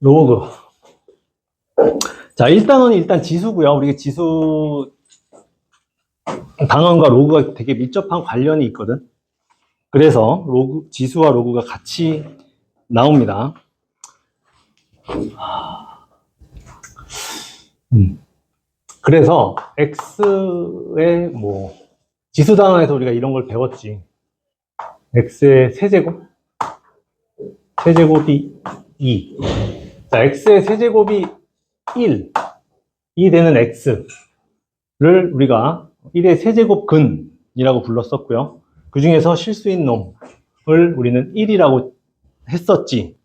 로그. 자, 일단 지수고요. 우리가 지수 단원과 로그가 되게 밀접한 관련이 있거든. 그래서 지수와 로그가 같이 나옵니다. 그래서 x의 지수 단원에서 우리가 이런 걸 배웠지. x의 세제곱이 2. 자, x의 세제곱이 1이 되는 x를 우리가 1의 세제곱근이라고 불렀었고요. 그 중에서 실수인 놈을 우리는 1이라고 했었지.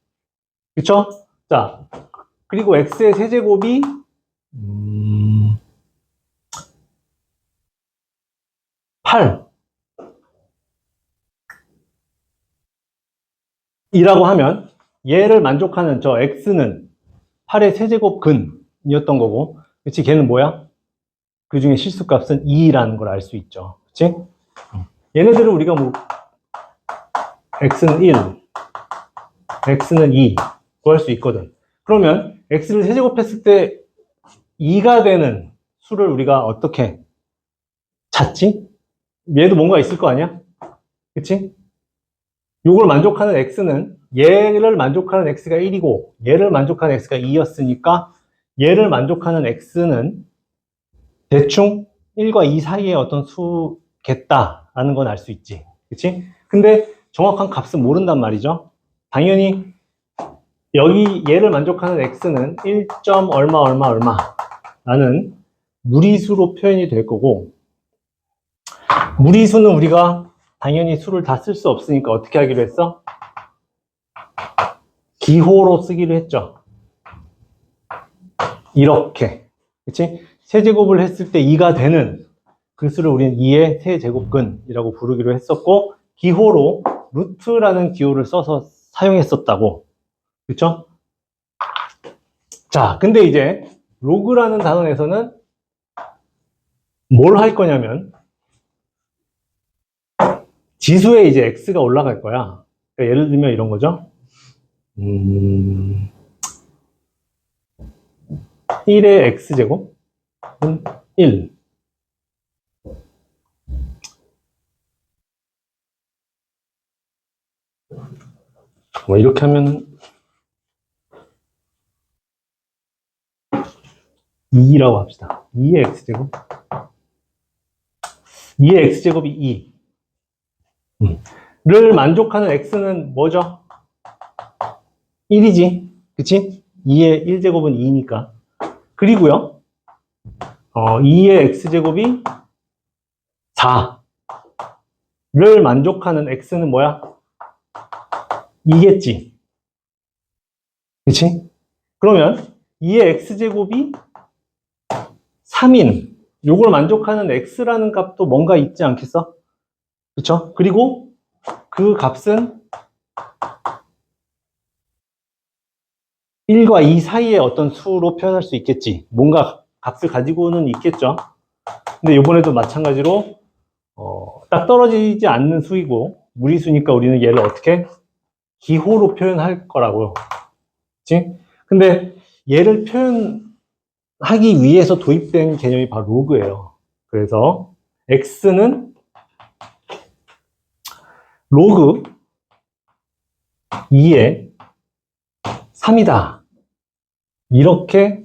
그쵸? 자, 그리고 x의 세제곱이 8 이라고 하면 얘를 만족하는 저 x는 8의 세제곱근이었던 거고, 그치? 걔는 뭐야? 그 중에 실수값은 2라는 걸 알 수 있죠. 그치? 얘네들은 우리가 x는 1, x는 2 구할 수 있거든. 그러면 x를 세제곱했을 때 2가 되는 수를 우리가 어떻게 찾지? 얘도 뭔가 있을 거 아니야? 그치? 요걸 만족하는 x는 얘를 만족하는 x가 1이고 얘를 만족하는 x가 2였으니까 얘를 만족하는 x는 대충 1과 2 사이의 어떤 수겠다라는 건 알 수 있지. 그치? 근데 정확한 값은 모른단 말이죠. 당연히 여기 얘를 만족하는 x는 1. 얼마라는 무리수로 표현이 될 거고, 무리수는 우리가 당연히 수를 다 쓸 수 없으니까 어떻게 하기로 했어? 기호로 쓰기로 했죠. 이렇게. 그치? 세제곱을 했을 때 2가 되는 그 수를 우리는 2의 세제곱근이라고 부르기로 했었고, 기호로 루트라는 기호를 써서 사용했었다고. 그쵸? 자, 근데 이제 로그라는 단원에서는 뭘 할 거냐면 지수에 이제 x가 올라갈 거야. 그러니까 예를 들면 이런 거죠. 1의 x제곱은 1. 이렇게 하면 2라고 합시다. 2의 x제곱. 2의 x제곱이 2. 를 만족하는 x는 뭐죠? 1이지. 그치? 2의 1제곱은 2니까. 그리고요, 2의 x제곱이 4를 만족하는 x는 뭐야? 2겠지. 그치? 그러면 2의 x제곱이 3인 요걸 만족하는 x라는 값도 뭔가 있지 않겠어? 그쵸? 그리고 그 값은 1과 2 사이의 어떤 수로 표현할 수 있겠지. 뭔가 값을 가지고는 있겠죠. 근데 이번에도 마찬가지로 딱 떨어지지 않는 수이고 무리수니까 우리는 얘를 어떻게? 기호로 표현할 거라고요. 그치? 근데 얘를 표현하기 위해서 도입된 개념이 바로 로그예요. 그래서 x는 로그 2의 3이다. 이렇게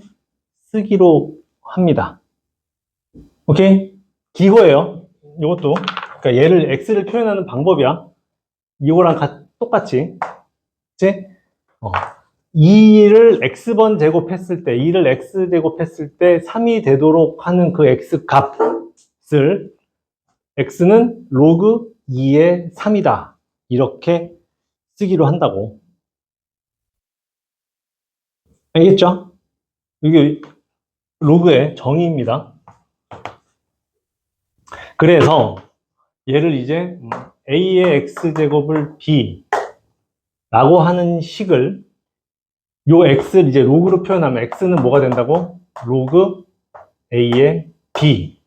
쓰기로 합니다. 오케이? 기호예요. 이것도. 그러니까 얘를 x를 표현하는 방법이야. 이거랑 똑같이. 그치? 2를 x번 제곱했을 때, 2를 x 제곱했을 때 3이 되도록 하는 그 x 값을 x는 로그 2의 3이다. 이렇게 쓰기로 한다고. 알겠죠? 이게 로그의 정의입니다. 그래서 얘를 이제 a의 x제곱을 b라고 하는 식을 요 x를 이제 로그로 표현하면 x는 뭐가 된다고? 로그 a의 b.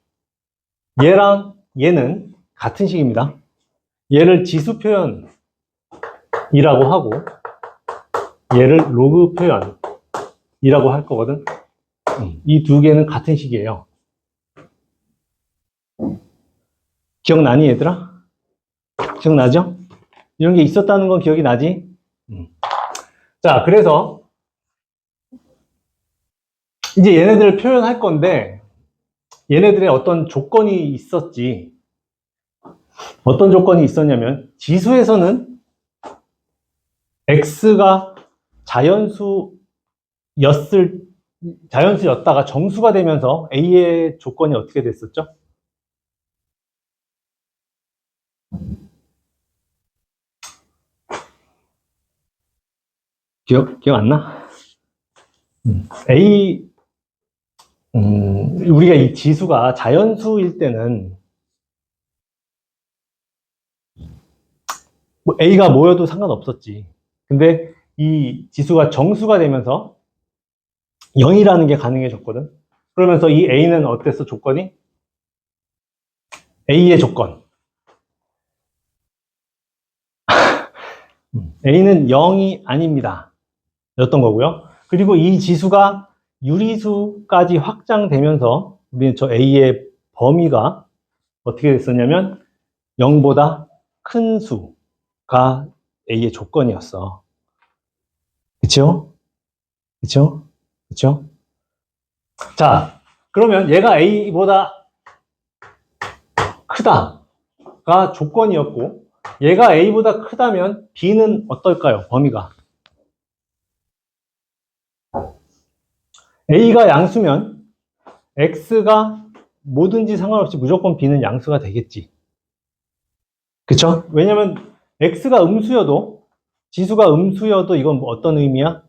얘랑 얘는 같은 식입니다. 얘를 지수 표현이라고 하고 얘를 로그 표현 2라고 할 거거든. 이 두 개는 같은 식이에요. 기억나니, 얘들아? 기억나죠? 이런 게 있었다는 건 기억이 나지? 자, 그래서 이제 얘네들을 표현할 건데, 얘네들의 어떤 조건이 있었지. 어떤 조건이 있었냐면, 지수에서는 x가 자연수였다가 정수가 되면서 a의 조건이 어떻게 됐었죠? 기억 안 나? 우리가 이 지수가 자연수일 때는 뭐 A가 뭐여도 상관없었지. 근데 이 지수가 정수가 되면서 0이라는 게 가능해졌거든. 그러면서 이 A는 어땠어, 조건이? A의 조건. A는 0이 아닙니다. 였던 거고요. 그리고 이 지수가 유리수까지 확장되면서 우리는 저 A의 범위가 어떻게 됐었냐면 0보다 큰 수가 A의 조건이었어. 그쵸? 그쵸? 그쵸? 자, 그러면 얘가 A보다 크다가 조건이었고, 얘가 A보다 크다면 B는 어떨까요? 범위가. A가 양수면 X가 뭐든지 상관없이 무조건 B는 양수가 되겠지. 그쵸? 왜냐면 X가 음수여도, 지수가 음수여도 이건 뭐 어떤 의미야?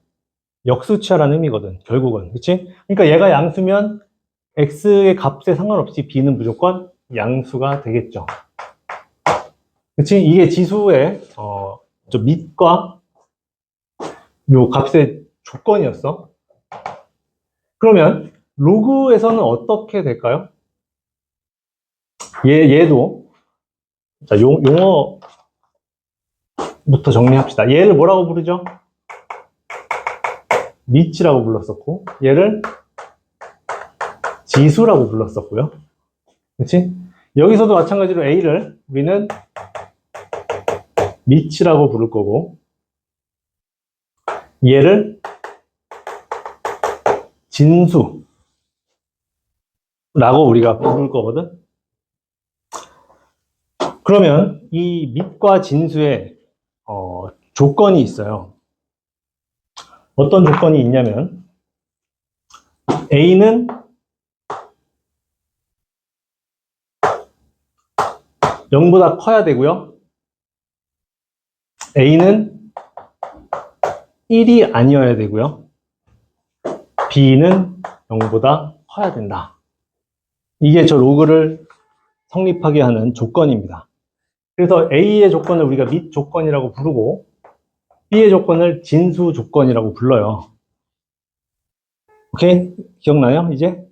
역수치하라는 의미거든, 결국은. 그치? 그러니까 얘가 양수면 X의 값에 상관없이 B는 무조건 양수가 되겠죠. 그치? 이게 지수의, 저 밑과 요 값의 조건이었어. 그러면, 로그에서는 어떻게 될까요? 얘도, 자, 용어부터 정리합시다. 얘를 뭐라고 부르죠? 밑이라고 불렀었고, 얘를 지수라고 불렀었고요. 그치? 여기서도 마찬가지로 A를 우리는 밑이라고 부를 거고, 얘를 진수라고 우리가 부를 거거든. 그러면 이 밑과 진수에 조건이 있어요. 어떤 조건이 있냐면 A는 0보다 커야 되고요. A는 1이 아니어야 되고요. B는 0보다 커야 된다. 이게 저 로그를 성립하게 하는 조건입니다. 그래서 A의 조건을 우리가 밑 조건이라고 부르고 B의 조건을 진수 조건이라고 불러요. 오케이? 기억나요? 이제?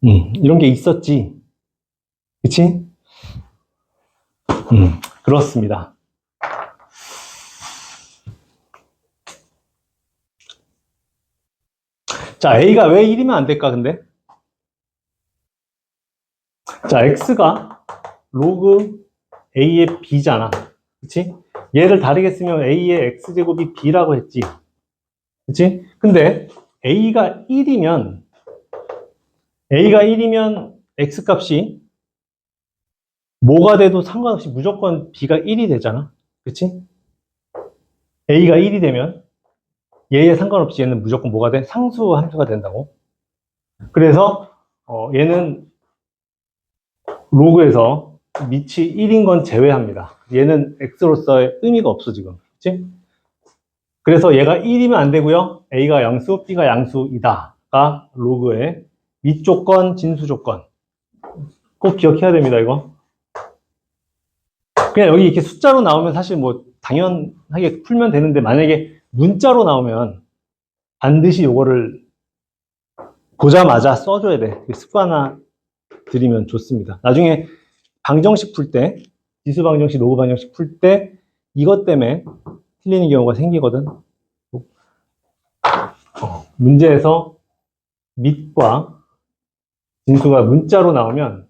이런 게 있었지. 그치? 그렇습니다. 자, A가 왜 1이면 안 될까, 근데? 자, X가 로그 A의 B잖아. 그치? 얘를 다르게 쓰면 A의 X제곱이 B라고 했지. 그치? 근데 A가 1이면 X값이 뭐가 돼도 상관없이 무조건 B가 1이 되잖아. 그치? A가 1이 되면 얘에 상관없이 얘는 무조건 뭐가 돼? 상수 함수가 된다고. 그래서 얘는 로그에서 밑이 1인 건 제외합니다. 얘는 X로서의 의미가 없어 지금. 그치? 그래서 얘가 1이면 안 되고요. A가 양수, B가 양수이다가 로그의 밑 조건, 진수 조건. 꼭 기억해야 됩니다, 이거. 그냥 여기 이렇게 숫자로 나오면 사실 뭐 당연하게 풀면 되는데 만약에 문자로 나오면 반드시 요거를 보자마자 써줘야 돼. 습관화 드리면 좋습니다. 나중에 방정식 풀 때, 지수 방정식, 로그 방정식 풀 때 이것 때문에 틀리는 경우가 생기거든. 문제에서 밑과 진수가 문자로 나오면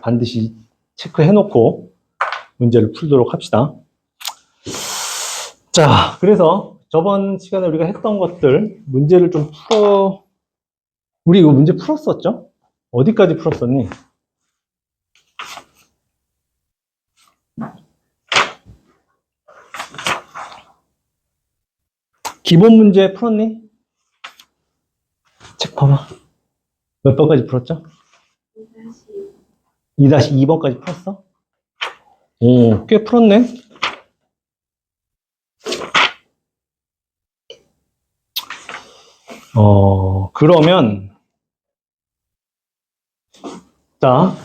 반드시 체크해 놓고 문제를 풀도록 합시다. 자, 그래서 저번 시간에 우리가 했던 것들 문제를 좀 우리 이거 문제 풀었었죠? 어디까지 풀었었니? 기본 문제 풀었니? 책 봐봐. 몇 번까지 풀었죠? 2-2번까지 풀었어? 오, 꽤 풀었네? 그러면, 자,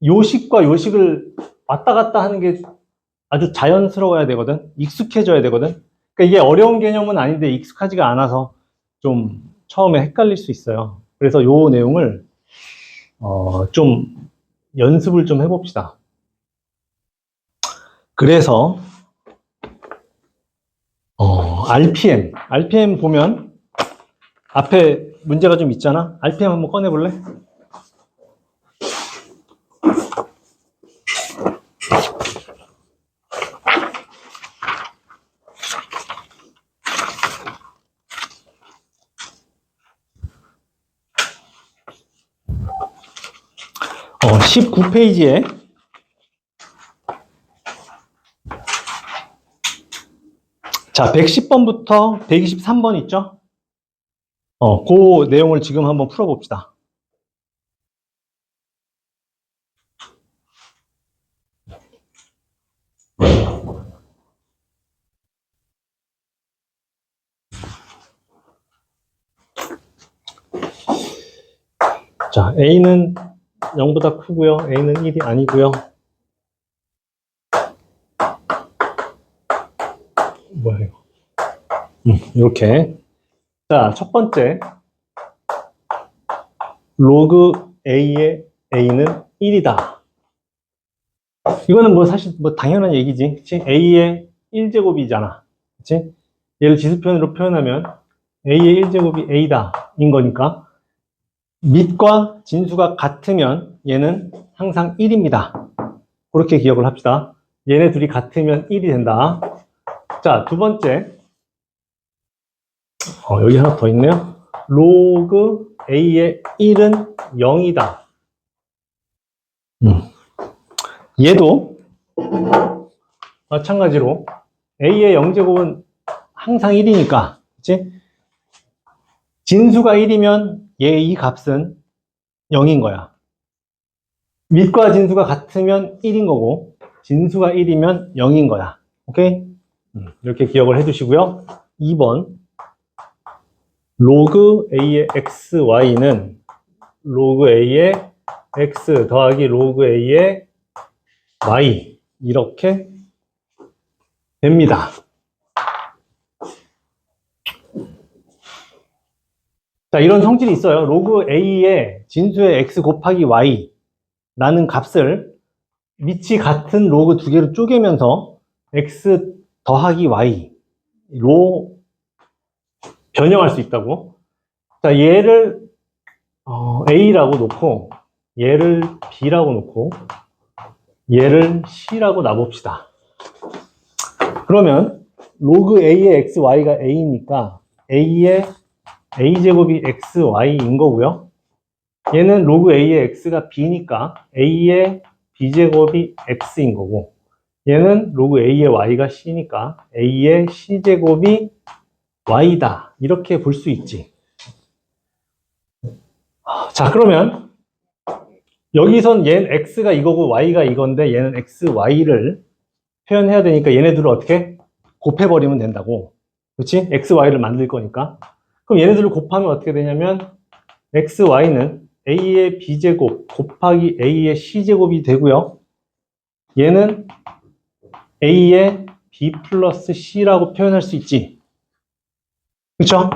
요식과 요식을 왔다 갔다 하는 게 아주 자연스러워야 되거든? 익숙해져야 되거든? 그러니까 이게 어려운 개념은 아닌데 익숙하지가 않아서 좀 처음에 헷갈릴 수 있어요. 그래서 요 내용을, 좀 연습을 좀 해봅시다. 그래서, RPM 보면 앞에 문제가 좀 있잖아? RPM 한번 꺼내볼래? 어, 19페이지에 자, 110번부터 123번 있죠? 그 내용을 지금 한번 풀어봅시다. 자, A는 0보다 크고요. A는 1이 아니고요. 뭐야 이거? 이렇게. 자, 첫 번째 로그 A의 A는 1이다. 이거는 뭐 사실 뭐 당연한 얘기지. 그치? A의 1제곱이잖아. 그치? 얘를 지수편으로 표현하면 A의 1제곱이 A다. 인 거니까. 밑과 진수가 같으면 얘는 항상 1입니다. 그렇게 기억을 합시다. 얘네 둘이 같으면 1이 된다. 자, 두 번째. 여기 하나 더 있네요. 로그 A의 1은 0이다. 얘도 마찬가지로 A의 0제곱은 항상 1이니까, 그치? 진수가 1이면 얘 이 값은 0인 거야. 밑과 진수가 같으면 1인 거고, 진수가 1이면 0인 거야. 오케이? 이렇게 기억을 해두시고요. 2번. 로그 A의 XY는 로그 A의 X 더하기 로그 A의 Y. 이렇게 됩니다. 자, 이런 성질이 있어요. 로그 A의 진수의 X 곱하기 Y 라는 값을 밑이 같은 로그 두 개로 쪼개면서 X 더하기 Y로 변형할 수 있다고. 자, 얘를 A라고 놓고 얘를 B라고 놓고 얘를 C라고 놔봅시다. 그러면 로그 A의 XY가 A니까 A의 A제곱이 XY인 거고요. 얘는 로그 A의 X가 B니까 A의 B제곱이 X인 거고, 얘는 로그 A의 Y가 C니까 A의 C제곱이 Y다. 이렇게 볼 수 있지. 자, 그러면 여기선 얘는 X가 이거고 Y가 이건데 얘는 XY를 표현해야 되니까 얘네들을 어떻게 곱해버리면 된다고. 그렇지? XY를 만들 거니까. 그럼 얘네들을 곱하면 어떻게 되냐면 XY는 A의 B제곱 곱하기 A의 C제곱이 되고요. 얘는 A의 B 플러스 C라고 표현할 수 있지. 그쵸?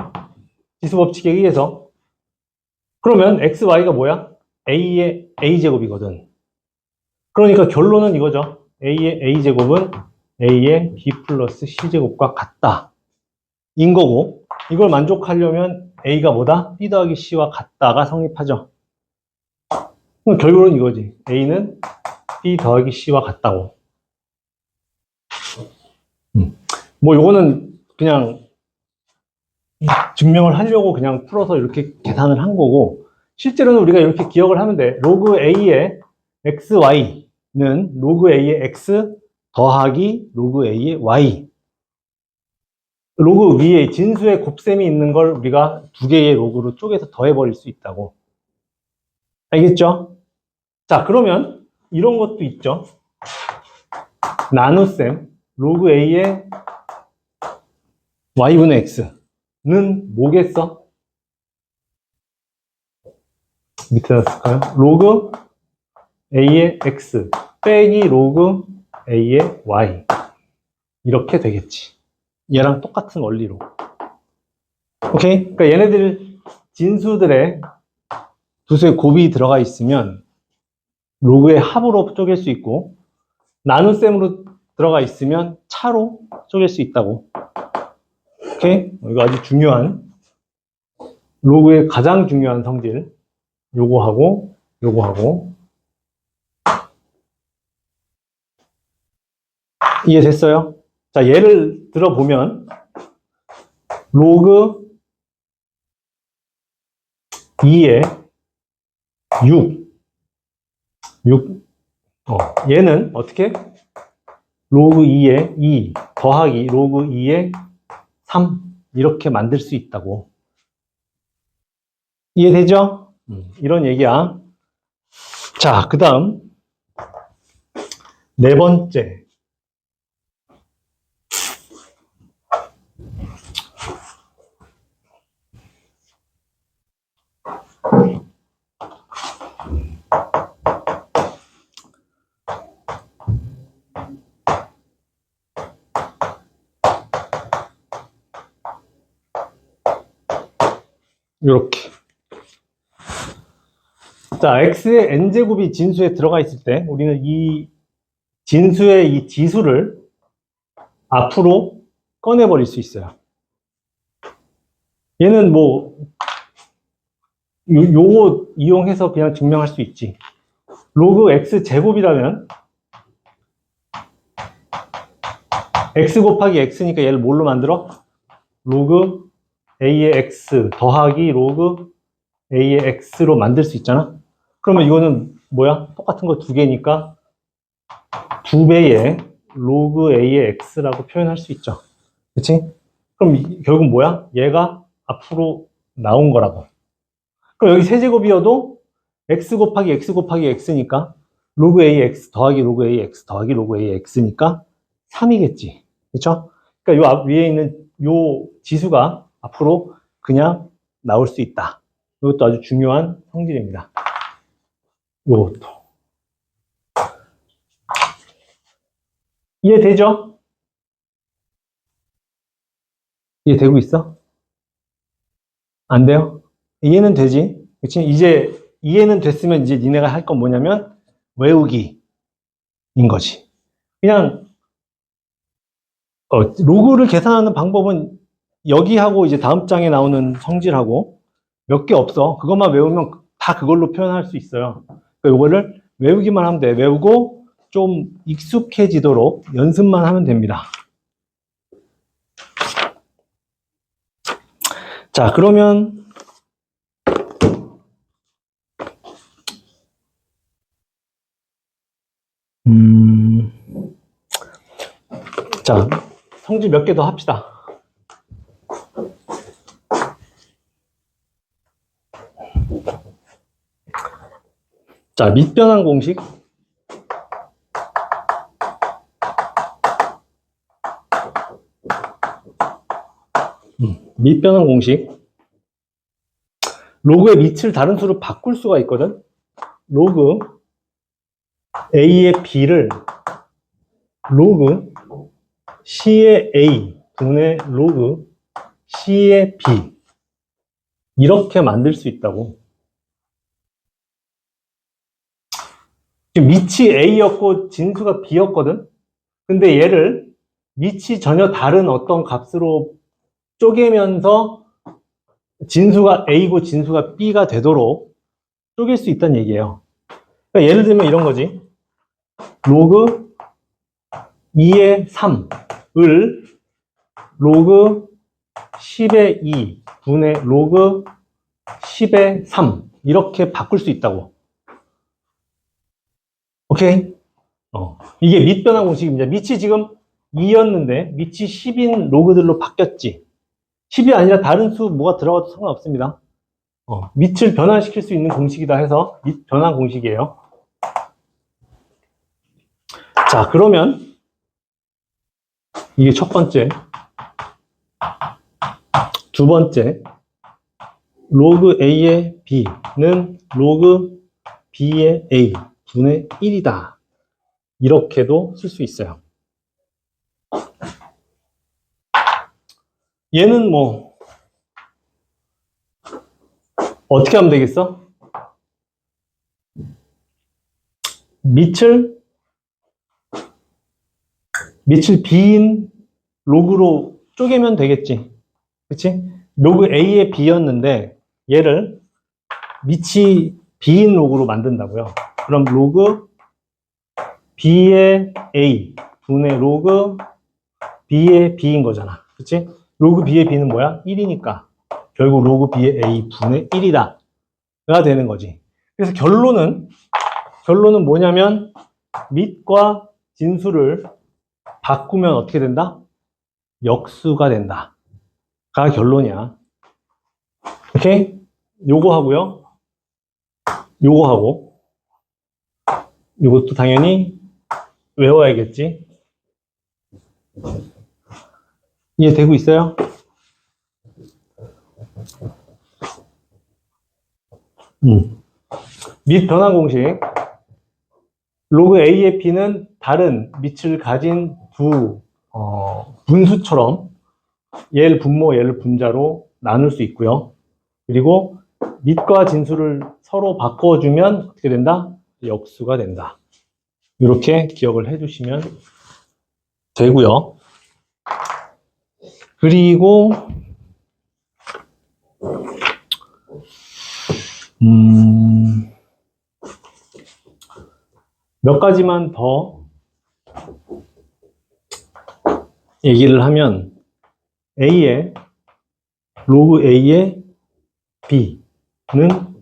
지수법칙에 의해서. 그러면 XY가 뭐야? A의 A제곱이거든. 그러니까 결론은 이거죠. A의 A제곱은 A의 B 플러스 C제곱과 같다. 인 거고. 이걸 만족하려면 A가 뭐다? B 더하기 C와 같다가 성립하죠. 그럼 결국은 이거지. A는 B 더하기 C와 같다고. 뭐 요거는 그냥 증명을 하려고 그냥 풀어서 이렇게 계산을 한 거고, 실제로는 우리가 이렇게 기억을 하면 돼. 로그 A의 XY는 로그 A의 X 더하기 로그 A의 Y. 로그 위에 진수의 곱셈이 있는 걸 우리가 두 개의 로그로 쪼개서 더해버릴 수 있다고. 알겠죠? 자, 그러면 이런 것도 있죠. 나눗셈 로그 A의 Y분의 X는 뭐겠어? 밑에다 쓸까요? 로그 A의 X 빼기 로그 A의 Y. 이렇게 되겠지. 얘랑 똑같은 원리로. 오케이? 그러니까 얘네들 진수들의 두 수의 곱이 들어가 있으면 로그의 합으로 쪼갤 수 있고, 나눗셈으로 들어가 있으면 차로 쪼갤 수 있다고. 오케이? 이거 아주 중요한, 로그의 가장 중요한 성질. 요거하고 요거하고. 이해됐어요? 자, 예를 들어보면 로그 2의 6 얘는 어떻게? 로그 2의 2 더하기 로그 2의 3 이렇게 만들 수 있다고. 이해되죠? 이런 얘기야. 자, 그 다음 네 번째. 이렇게. 자, x의 n제곱이 진수에 들어가 있을 때 우리는 이 진수의 이 지수를 앞으로 꺼내버릴 수 있어요. 얘는 뭐 요거 이용해서 그냥 증명할 수 있지. 로그 x제곱이라면 x 곱하기 x니까 얘를 뭘로 만들어? 로그 a의 x 더하기 로그 a의 x로 만들 수 있잖아. 그러면 이거는 뭐야? 똑같은 거 두 개니까 두 배의 로그 a의 x라고 표현할 수 있죠. 그치? 그럼 결국 뭐야? 얘가 앞으로 나온 거라고. 그럼 여기 세제곱이어도 x 곱하기 x 곱하기 x니까 로그 a의 x 더하기 로그 a의 x 더하기 로그 a의 x니까 3이겠지. 그쵸? 그러니까 요 위에 있는 요 지수가 앞으로 그냥 나올 수 있다. 이것도 아주 중요한 성질입니다. 요것도. 이해되죠? 이해되고 있어? 안 돼요? 이해는 되지? 그치? 이제 이해는 됐으면 이제 니네가 할 건 뭐냐면 외우기인 거지. 그냥 로그를 계산하는 방법은 여기하고 이제 다음 장에 나오는 성질하고 몇 개 없어. 그것만 외우면 다 그걸로 표현할 수 있어요. 그러니까 요거를 외우기만 하면 돼. 외우고 좀 익숙해지도록 연습만 하면 됩니다. 자, 그러면 자, 성질 몇 개 더 합시다. 자, 밑변환 공식. 밑변환 공식. 로그의 밑을 다른 수로 바꿀 수가 있거든. 로그 A의 B를 로그 C의 A 분의 로그 C의 B 이렇게 만들 수 있다고. 지금 밑이 A였고 진수가 B였거든. 근데 얘를 밑이 전혀 다른 어떤 값으로 쪼개면서 진수가 A고 진수가 B가 되도록 쪼갤 수 있다는 얘기예요. 그러니까 예를 들면 이런 거지. 로그 2의 3을 로그 10의 2 분의 로그 10의 3 이렇게 바꿀 수 있다고. 오케이? 이게 밑변화 공식입니다. 밑이 지금 2였는데 밑이 10인 로그들로 바뀌었지. 10이 아니라 다른 수 뭐가 들어가도 상관없습니다. 밑을 변화시킬 수 있는 공식이다 해서 밑 변화 공식이에요. 자, 그러면 이게 첫 번째. 두 번째, 로그 A의 B는 로그 B의 A 분의 1이다. 이렇게도 쓸 수 있어요. 얘는 뭐 어떻게 하면 되겠어? 밑을 B인 로그로 쪼개면 되겠지. 그치? 로그 A의 B였는데 얘를 밑이 B인 로그로 만든다고요. 그럼 로그 B의 A 분의 로그 B의 B인 거잖아. 그치? 로그 B의 B는 뭐야? 1이니까 결국 로그 B의 A 분의 1이다 가 되는 거지. 그래서 결론은 뭐냐면 밑과 진수를 바꾸면 어떻게 된다? 역수가 된다 가 결론이야. 오케이? 요거 하고요. 요거 하고 요것도 당연히 외워야겠지. 이해되고 있어요? 밑 변화 공식. 로그 A의 B는 다른 밑을 가진 두 분수처럼 얘를 분모, 얘를 분자로 나눌 수 있고요. 그리고 밑과 진수를 서로 바꿔주면 어떻게 된다? 역수가 된다. 이렇게 기억을 해주시면 되고요. 그리고 몇 가지만 더 얘기를 하면 로그 A의 B는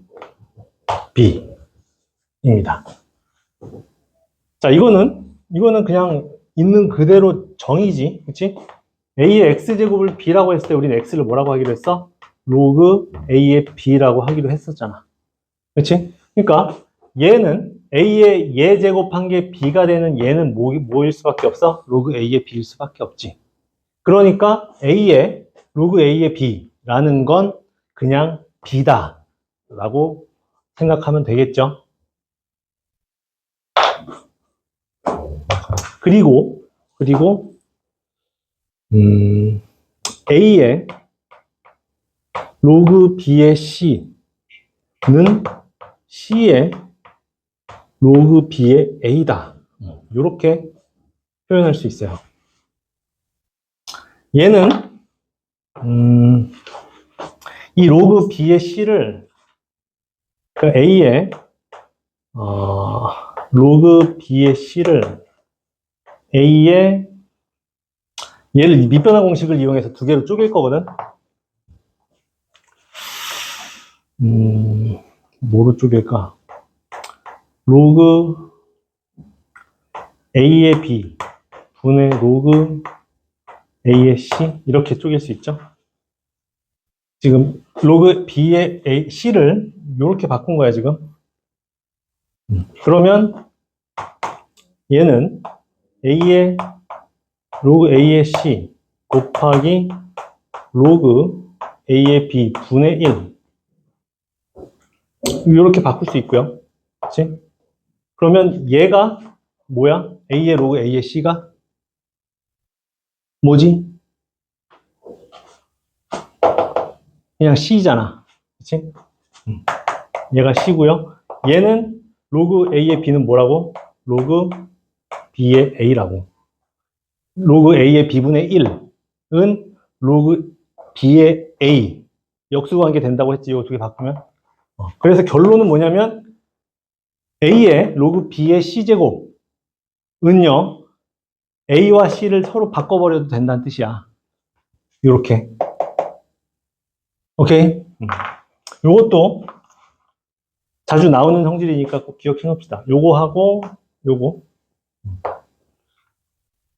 B입니다. 자, 이거는 그냥 있는 그대로 정의지. 그치? A의 X제곱을 B라고 했을 때 우리는 X를 뭐라고 하기로 했어? 로그 A의 B라고 하기로 했었잖아. 그치? 그러니까 얘는 A의 얘 제곱한 게 B가 되는 얘는 뭐일 수밖에 없어? 로그 A의 B일 수밖에 없지. 그러니까 로그 A의 B라는 건 그냥 B다 라고 생각하면 되겠죠. 그리고 A의 로그 B의 C는 C의 로그 B의 A다. 이렇게 표현할 수 있어요. 얘는 이 로그 B의 C를 그러니까 A의 로그 B의 C를 A의 얘를 밑변화 공식을 이용해서 두 개로 쪼갤 거거든. 뭐로 쪼갤까? 로그 A의 B 분의 로그 A의 C 이렇게 쪼갤 수 있죠. 지금 로그 B의 C를 이렇게 바꾼 거야 지금. 그러면 얘는 로그 A의 C 곱하기 로그 A의 B 분의 1 이렇게 바꿀 수 있고요. 그치? 그러면 얘가 뭐야? A의 로그 A의 C가 뭐지? 그냥 C잖아. 그치? 얘가 C고요. 얘는 로그 A의 B는 뭐라고? 로그 B의 A라고. 로그 A의 B분의 1은 로그 b의 a 역수 관계 된다고 했지. 이거 두 개 바꾸면. 그래서 결론은 뭐냐면 a의 로그 b의 c제곱은요 a와 c를 서로 바꿔버려도 된다는 뜻이야. 이렇게. 오케이. 요것도 자주 나오는 성질이니까 꼭 기억해 놓읍시다. 요거 하고 요거.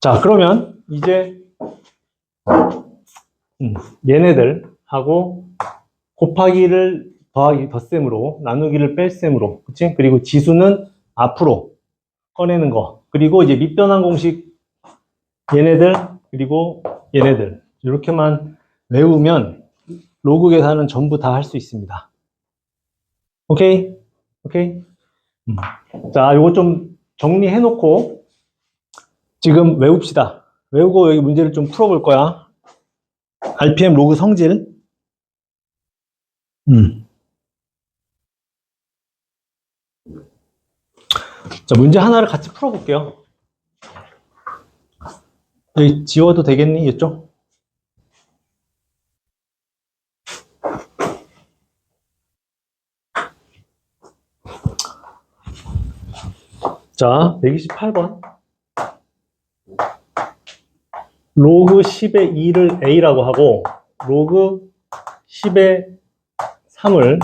자, 그러면 이제 얘네들하고 곱하기를 더하기 덧셈으로, 나누기를 뺄셈으로, 그치? 그리고 지수는 앞으로 꺼내는 거. 그리고 이제 밑변환 공식 얘네들 그리고 얘네들 이렇게만 외우면 로그 계산은 전부 다 할 수 있습니다. 오케이? 오케이? 자, 요거 좀 정리해 놓고 지금 외웁시다. 외우고 여기 문제를 좀 풀어볼 거야. RPM 로그 성질. 자, 문제 하나를 같이 풀어볼게요. 여기 지워도 되겠니? 이쪽? 자, 128번. 로그 10의 2를 a라고 하고 로그 10의 3을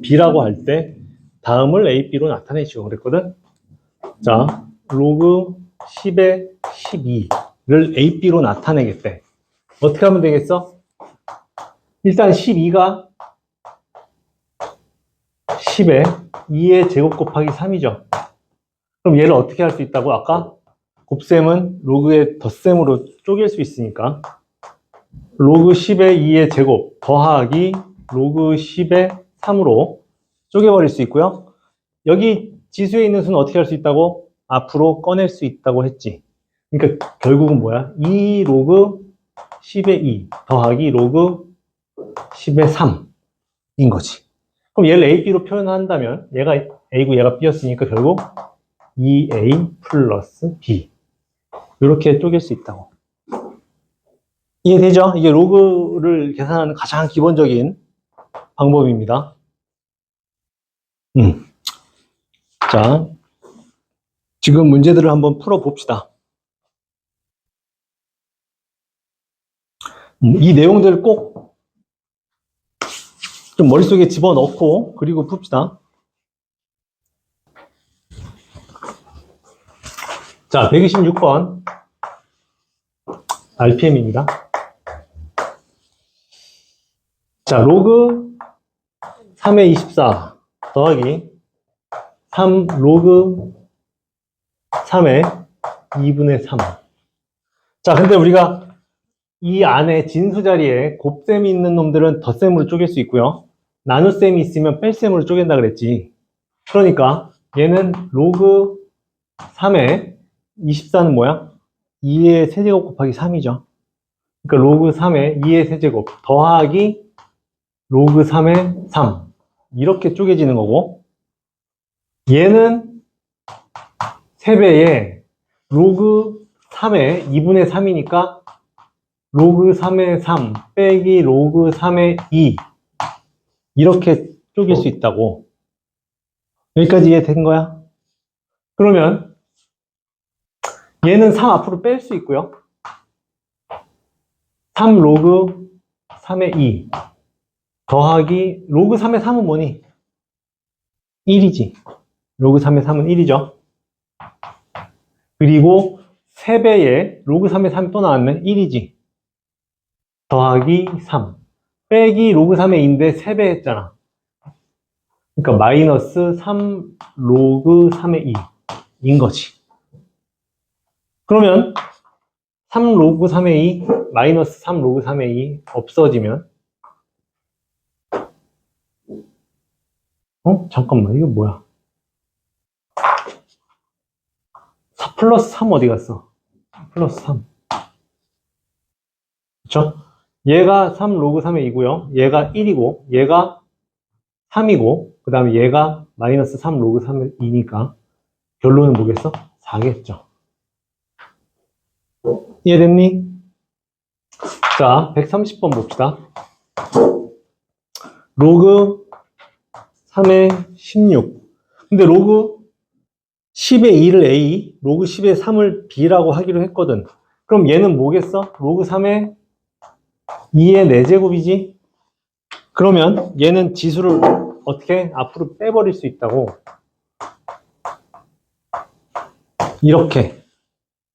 b라고 할 때 다음을 a, b로 나타내시고 그랬거든. 자, 로그 10의 12를 a, b로 나타내겠대. 어떻게 하면 되겠어? 일단 12가 10의 2의 제곱 곱하기 3이죠. 그럼 얘를 어떻게 할 수 있다고? 아까 곱셈은 로그의 덧셈으로 쪼갤 수 있으니까 로그 10의 2의 제곱 더하기 로그 10의 3으로 쪼개버릴 수 있고요. 여기 지수에 있는 수는 어떻게 할 수 있다고? 앞으로 꺼낼 수 있다고 했지. 그러니까 결국은 뭐야? 2 로그 10의 2 더하기 로그 10의 3인 거지. 그럼 얘를 a, b로 표현한다면 얘가 a고 얘가 b였으니까 결국 2a 플러스 b 이렇게 쪼갤 수 있다고. 이해되죠? 이게 로그를 계산하는 가장 기본적인 방법입니다. 자, 지금 문제들을 한번 풀어봅시다. 이 내용들을 꼭 좀 머릿속에 집어넣고 그리고 풉시다. 자, 126번 RPM입니다. 자, 로그 3의 24 더하기 3 로그 3의 2분의 3. 자, 근데 우리가 이 안에 진수 자리에 곱셈이 있는 놈들은 덧셈으로 쪼갤 수 있고요. 나눗셈이 있으면 뺄셈으로 쪼갠다 그랬지. 그러니까 얘는 로그 3의 24는 뭐야? 2의 세제곱 곱하기 3이죠. 그러니까 로그 3의 2의 세제곱 더하기 로그 3의 3 이렇게 쪼개지는 거고, 얘는 3배에 로그 3의 2분의 3이니까 로그 3의 3 빼기 로그 3의 2 이렇게 쪼갤 수 있다고. 여기까지 이해된 거야? 그러면 얘는 3 앞으로 뺄 수 있고요. 3 로그 3의 2 더하기 로그 3의 3은 뭐니? 1이지. 로그 3의 3은 1이죠. 그리고 3배에 로그 3의 3이 또 나왔네. 1이지. 더하기 3 빼기 로그 3의 2인데 3배 했잖아. 그러니까 마이너스 3 로그 3의 2인 거지. 그러면 3 로그 3의 2 마이너스 3 로그 3의 2 없어지면 잠깐만, 이거 뭐야? 4 플러스 3 어디 갔어? 플러스 3. 그쵸? 얘가 3 로그 3의 2고요. 얘가 1이고, 얘가 3이고, 그 다음에 얘가 마이너스 3 로그 3의 2니까 결론은 뭐겠어? 4겠죠. 이해됐니? 자, 130번 봅시다. 로그 3의 16. 근데 로그 10의 2를 A, 로그 10의 3을 B라고 하기로 했거든. 그럼 얘는 뭐겠어? 로그 3의 2의 4제곱이지? 그러면 얘는 지수를 어떻게 앞으로 빼버릴 수 있다고. 이렇게.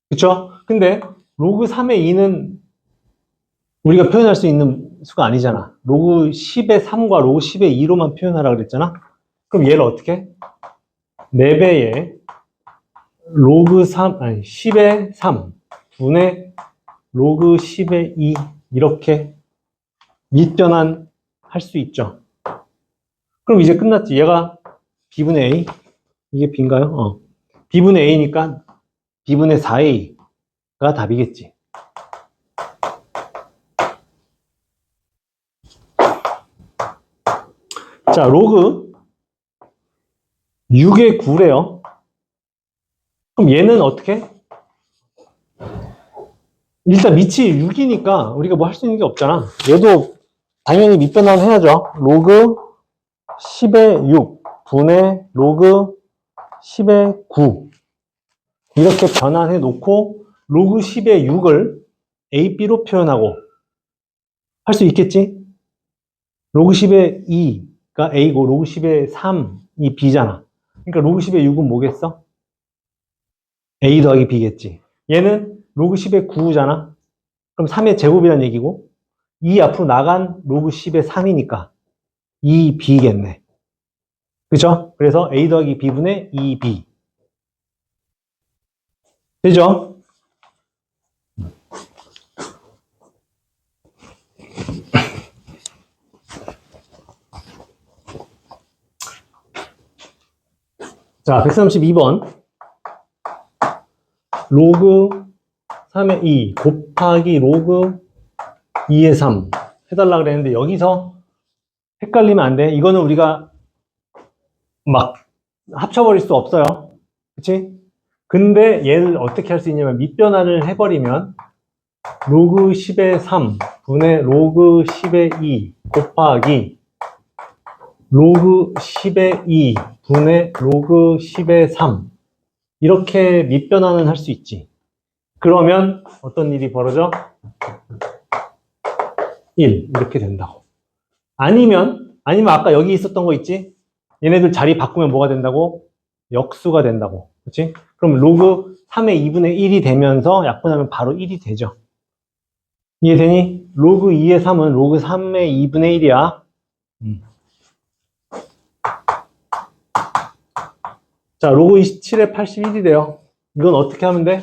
그쵸? 근데 로그 3의 2는 우리가 표현할 수 있는 수가 아니잖아. 로그 10의 3과 로그 10의 2로만 표현하라 그랬잖아. 그럼 얘를 어떻게? 4배의 로그 3, 아니 10의 3 분의 로그 10의 2 이렇게 밑변환 할 수 있죠. 그럼 이제 끝났지. 얘가 B분의 A, 이게 B인가요? B분의 A니까 B분의 4A가 답이겠지. 자, 로그 6의 9래요. 그럼 얘는 어떻게? 일단 밑이 6이니까 우리가 뭐 할 수 있는 게 없잖아. 얘도 당연히 밑변환 해야죠. 로그 10의 6 분의 로그 10의 9 이렇게 변환해 놓고 로그 10의 6을 A, B로 표현하고 할 수 있겠지? 로그 10의 2가 A고 로그 10의 3이 B잖아. 그러니까 로그 10의 6은 뭐겠어? A 더하기 B겠지. 얘는 로그 10의 9잖아. 그럼 3의 제곱이란 얘기고 2 앞으로 나간 로그 10의 3이니까 2B겠네. 그죠? 그래서 A 더하기 B분의 2B. 되죠? 자, 132번. 로그 3의 2 곱하기 로그 2의 3 해달라 그랬는데 여기서 헷갈리면 안 돼. 이거는 우리가 막 합쳐버릴 수 없어요. 그치? 근데 얘를 어떻게 할 수 있냐면 밑변환을 해버리면 로그 10의 3 분의 로그 10의 2 곱하기 로그 10의 2 분의 로그 10의 3 이렇게 밑변환을 할 수 있지. 그러면 어떤 일이 벌어져? 1 이렇게 된다고. 아니면 아까 여기 있었던 거 있지? 얘네들 자리 바꾸면 뭐가 된다고? 역수가 된다고. 그치? 그럼 로그 3의 2분의 1이 되면서 약분하면 바로 1이 되죠. 이해되니? 로그 2의 3은 로그 3의 2분의 1이야. 자, 로그 27의 81이래요. 이건 어떻게 하면 돼?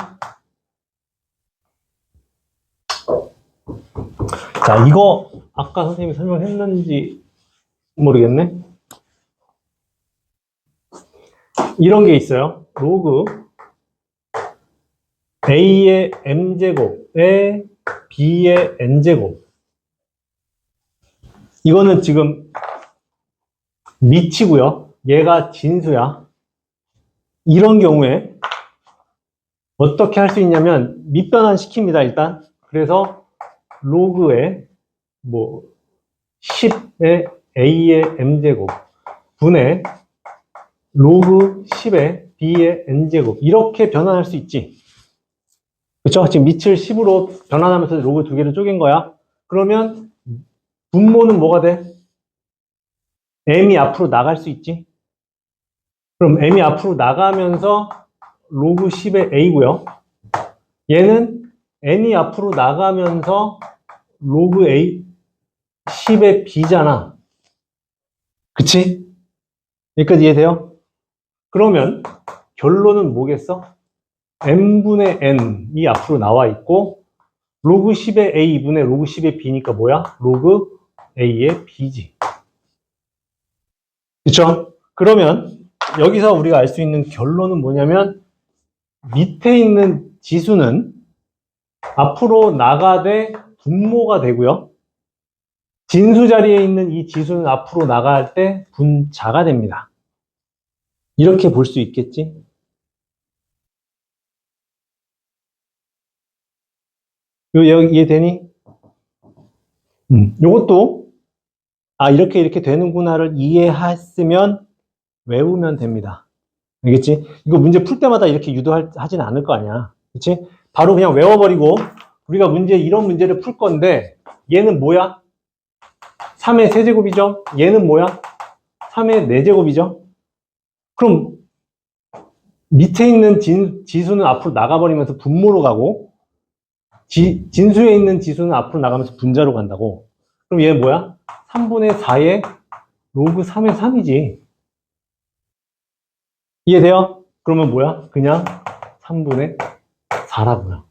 자, 이거 아까 선생님이 설명했는지 모르겠네. 이런 게 있어요. 로그 A의 M제곱에 B의 N제곱. 이거는 지금 미치고요. 얘가 진수야. 이런 경우에 어떻게 할 수 있냐면 밑변환 시킵니다, 일단. 그래서 로그에 뭐 10의 A의 M제곱 분의 로그 10의 B의 N제곱 이렇게 변환할 수 있지. 그쵸? 지금 밑을 10으로 변환하면서 로그 두 개를 쪼갠 거야. 그러면 분모는 뭐가 돼? M이 앞으로 나갈 수 있지. 그럼 M이 앞으로 나가면서 로그 10의 A고요. 얘는 N이 앞으로 나가면서 로그 A 10의 B잖아. 그치? 여기까지 이해돼요? 그러면 결론은 뭐겠어? N분의 N이 앞으로 나와 있고 로그 10의 A분의 로그 10의 B니까 뭐야? 로그 A의 B지. 그쵸? 그러면 여기서 우리가 알 수 있는 결론은 뭐냐면 밑에 있는 지수는 앞으로 나가되 분모가 되고요. 진수 자리에 있는 이 지수는 앞으로 나갈 때 분자가 됩니다. 이렇게 볼 수 있겠지? 이해되니? 요것도, 이렇게 되는구나를 이해했으면 외우면 됩니다. 알겠지? 이거 문제 풀 때마다 이렇게 유도하진 않을 거 아니야. 그치? 바로 그냥 외워버리고, 우리가 이런 문제를 풀 건데, 얘는 뭐야? 3의 세제곱이죠? 얘는 뭐야? 3의 4제곱이죠? 그럼, 밑에 있는 지수는 앞으로 나가버리면서 분모로 가고, 진수에 있는 지수는 앞으로 나가면서 분자로 간다고. 그럼 얘는 뭐야? 3분의 4의 로그 3의 3이지. 이해돼요? 그러면 뭐야? 그냥 3분의 4라고요.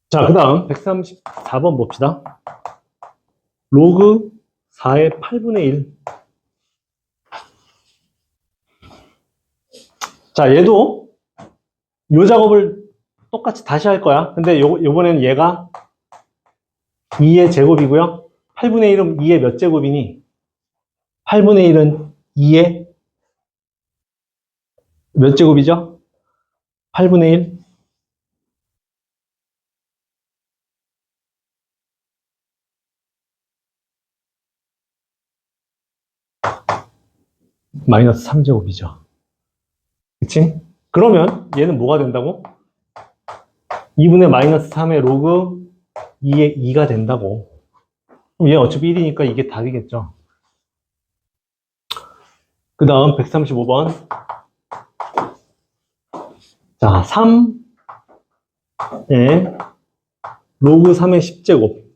자, 그 다음 134번 봅시다. 로그 4의 8분의 1. 자, 얘도 요 작업을 똑같이 다시 할 거야. 근데 요번에는 얘가 2의 제곱이고요. 8분의 1은 2의 몇 제곱이니? 8분의 1은 2의 몇 제곱이죠? 8분의 1? 마이너스 3제곱이죠. 그치? 그러면 얘는 뭐가 된다고? 2분의 마이너스 3의 로그 2의 2가 된다고. 그럼 얘 어차피 1이니까 이게 답이겠죠. 그 다음 135번. 자, 3의 로그 3의 10제곱.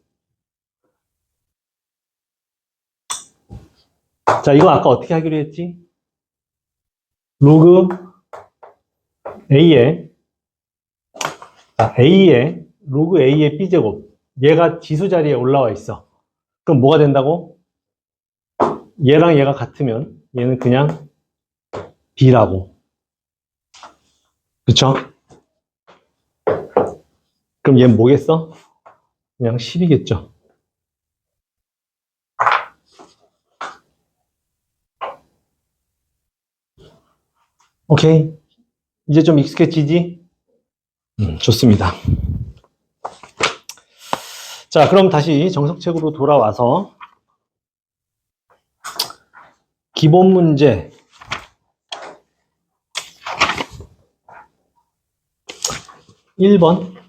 자, 이거 아까 어떻게 하기로 했지? 로그 A의 로그 A의 B제곱. 얘가 지수 자리에 올라와 있어. 그럼 뭐가 된다고? 얘랑 얘가 같으면 얘는 그냥 B라고. 그쵸? 그럼 얘는 뭐겠어? 그냥 10이겠죠. 오케이. 이제 좀 익숙해지지? 좋습니다. 자, 그럼 다시 정석책으로 돌아와서 기본 문제 1번.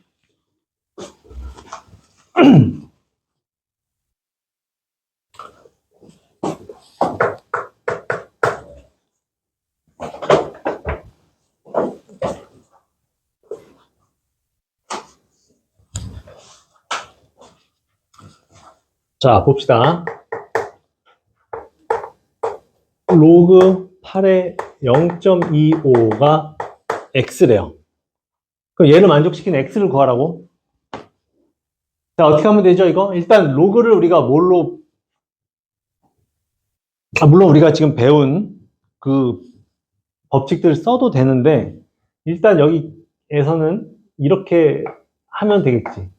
자, 봅시다. 로그 8의 0.25가 x래요. 그럼 얘를 만족시키는 x를 구하라고? 자, 어떻게 하면 되죠, 이거? 일단 로그를 우리가 뭘로, 물론 우리가 지금 배운 그 법칙들을 써도 되는데, 일단 여기에서는 이렇게 하면 되겠지.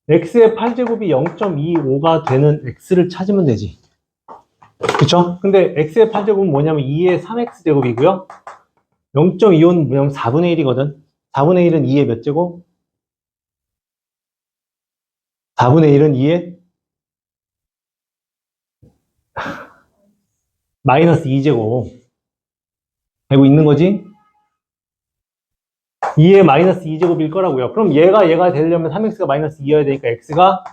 x의 8제곱이 0.25가 되는 x를 찾으면 되지. 그쵸? 근데 x의 8제곱은 뭐냐면 2의 3x제곱이고요. 0.25는 뭐냐면 4분의 1이거든. 4분의 1은 2의 몇 제곱? 4분의 1은 2의 마이너스 2제곱. 알고 있는 거지? 2의 마이너스 2제곱일 거라고요. 그럼 얘가 되려면 3x가 마이너스 2여야 되니까 x가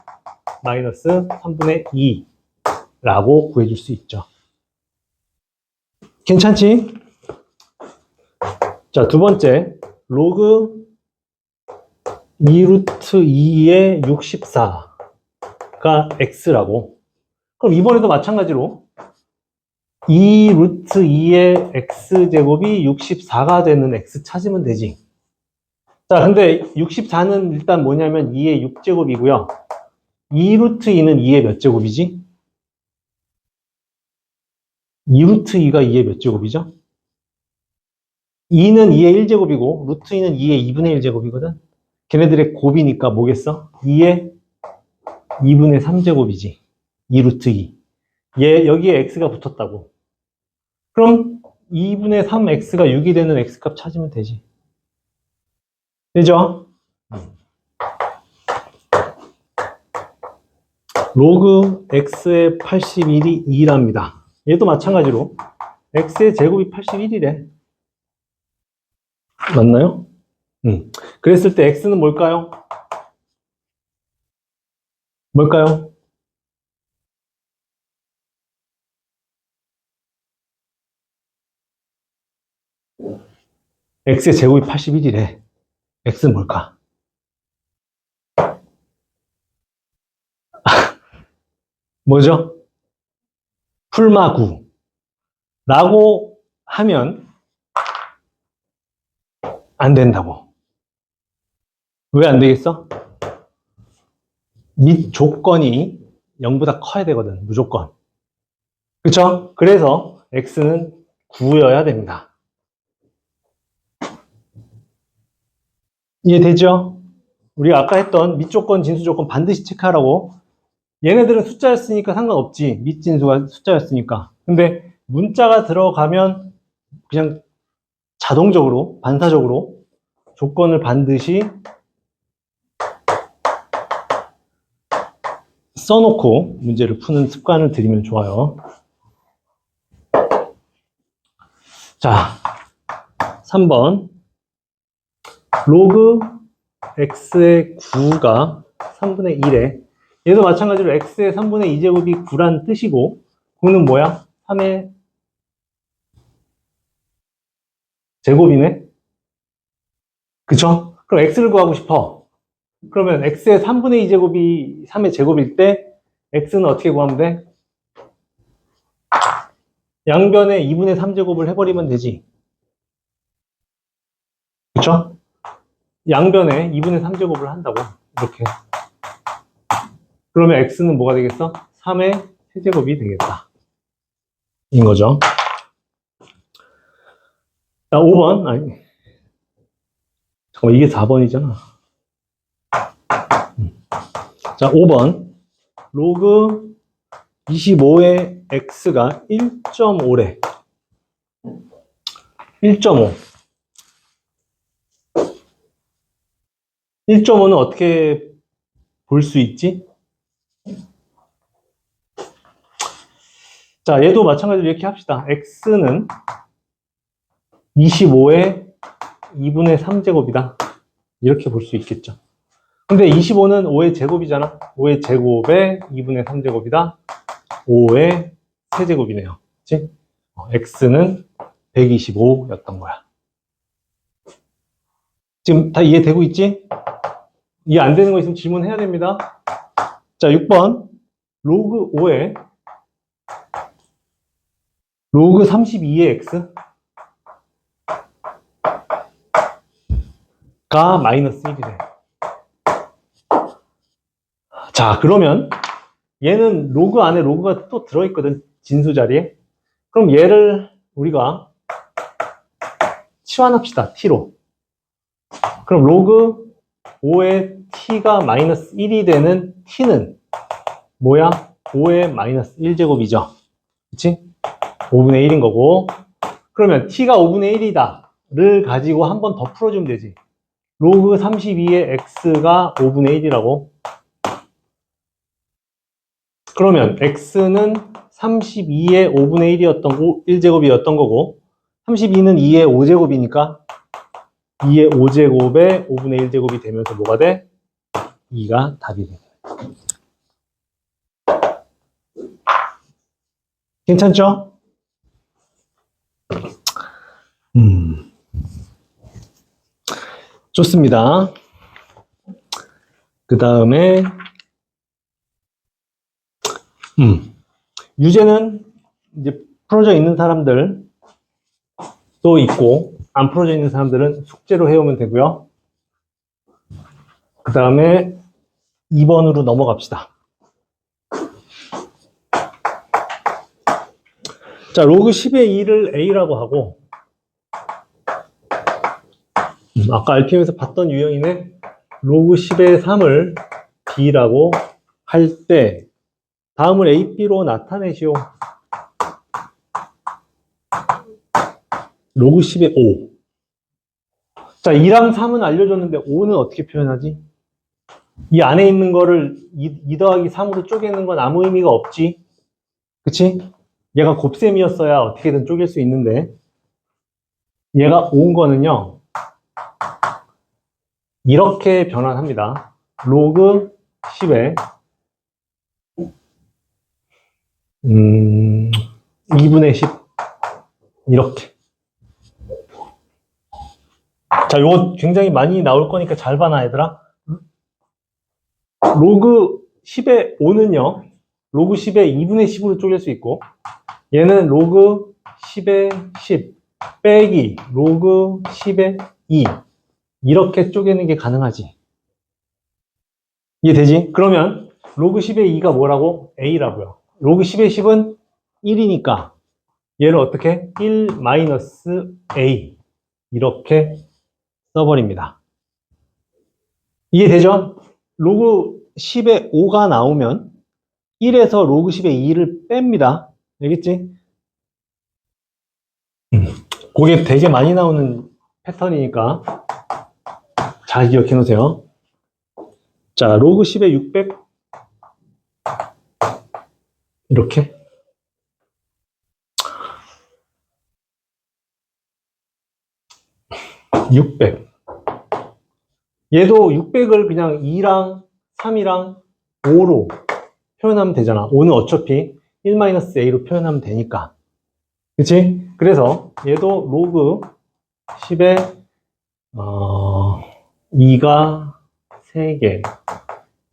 마이너스 3분의 2라고 구해줄 수 있죠. 괜찮지? 자, 두 번째. 로그 2루트 2의 64가 x라고. 그럼 이번에도 마찬가지로 2루트 2의 x제곱이 64가 되는 x 찾으면 되지. 자, 근데 64는 일단 뭐냐면 2의 6제곱이고요. 2루트 2는 2의 몇 제곱이지? 2루트 2가 2의 몇 제곱이죠? 2는 2의 1제곱이고 루트 2는 2의 2분의 1제곱이거든. 걔네들의 곱이니까 뭐겠어? 2의 2분의 3제곱이지. 2루트 2. 여기에 x가 붙었다고. 그럼 2분의 3x가 6이 되는 x값 찾으면 되지. 되죠? 로그 x의 81이 2랍니다. 얘도 마찬가지로 x의 제곱이 81이래. 맞나요? 그랬을 때 x는 뭘까요? 뭘까요? x의 제곱이 81이래. x는 뭘까? 뭐죠? 풀마9 라고 하면 안 된다고. 왜 안 되겠어? 밑 조건이 0보다 커야 되거든, 무조건. 그쵸? 그래서 x는 9여야 됩니다. 이해되죠? 우리가 아까 했던 밑 조건, 진수 조건 반드시 체크하라고. 얘네들은 숫자였으니까 상관없지. 밑 진수가 숫자였으니까. 근데 문자가 들어가면 그냥 자동적으로, 반사적으로 조건을 반드시 써놓고 문제를 푸는 습관을 들이면 좋아요. 자, 3번. 로그 x의 9가 3분의 1에, 얘도 마찬가지로 x의 3분의 2제곱이 9란 뜻이고, 9는 뭐야? 3의 제곱이네? 그쵸? 그럼 x를 구하고 싶어. 그러면 x의 3분의 2제곱이 3의 제곱일 때 x는 어떻게 구하면 돼? 양변에 2분의 3제곱을 해버리면 되지. 그쵸? 양변에 2분의 3제곱을 한다고. 이렇게. 그러면 x는 뭐가 되겠어? 3의 세제곱이 되겠다. 인 거죠. 자, 5번. 아니. 잠깐만, 이게 4번이잖아. 자, 5번. 로그 25의 x가 1.5래. 1.5. 1.5는 어떻게 볼 수 있지? 자, 얘도 마찬가지로 이렇게 합시다. x는 25의 2분의 3제곱이다. 이렇게 볼 수 있겠죠. 근데 25는 5의 제곱이잖아. 5의 제곱에 2분의 3제곱이다. 5의 세제곱이네요. 그치? x는 125였던 거야. 지금 다 이해되고 있지? 이해 안 되는 거 있으면 질문해야 됩니다. 자, 6번. 로그 5에 로그 32의 x가 마이너스 1이래. 자, 그러면 얘는 로그 안에 로그가 또 들어있거든. 진수 자리에. 그럼 얘를 우리가 치환합시다. t로. 그럼 로그 5의 t가 마이너스 1이 되는 t는 뭐야? 5의 마이너스 1제곱이죠. 그치? 5분의 1인 거고. 그러면 t가 5분의 1이다를 가지고 한 번 더 풀어주면 되지. 로그 32의 x가 5분의 1이라고. 그러면 x는 32의 5분의 1이었던 1제곱이었던 거고, 32는 2의 5제곱이니까 2의 5제곱에 5분의 1제곱이 되면서 뭐가 돼? 2가 답이 돼. 괜찮죠? 좋습니다. 그 다음에 유제는 이제 풀어져 있는 사람들 또 있고 안 풀어져 있는 사람들은 숙제로 해오면 되고요. 그 다음에 2번으로 넘어갑시다. 자, 로그 10의 2를 a라고 하고, 아까 RPM에서 봤던 유형이네. 로그 10의 3을 b라고 할 때 다음을 a, b로 나타내시오. 로그 10의 5. 자, 2랑 3은 알려줬는데 5는 어떻게 표현하지? 이 안에 있는 거를 2 더하기 3으로 쪼개는 건 아무 의미가 없지. 그치? 얘가 곱셈이었어야 어떻게든 쪼갤 수 있는데 얘가 5인 거는요. 이렇게 변환합니다. 로그 10에 2분의 10 이렇게. 자, 요거 굉장히 많이 나올 거니까 잘 봐놔, 얘들아. 로그 10의 5는요, 로그 10의 2분의 10으로 쪼갤 수 있고, 얘는 로그 10의 10 빼기 로그 10의 2. 이렇게 쪼개는 게 가능하지. 이해되지? 그러면 로그 10의 2가 뭐라고? A라고요. 로그 10의 10은 1이니까 얘를 어떻게? 1 마이너스 A 이렇게 써버립니다. 이해되죠? 로그 10의 5가 나오면 1에서 로그 10의 2를 뺍니다. 알겠지? 그게 되게 많이 나오는 패턴이니까 잘 기억해 놓으세요. 자, 로그 10의 600 이렇게 600 얘도 600을 그냥 2랑 3이랑 5로 표현하면 되잖아. 5는 어차피 1-a로 표현하면 되니까. 그치? 그래서 얘도 로그 10에 2가 3개,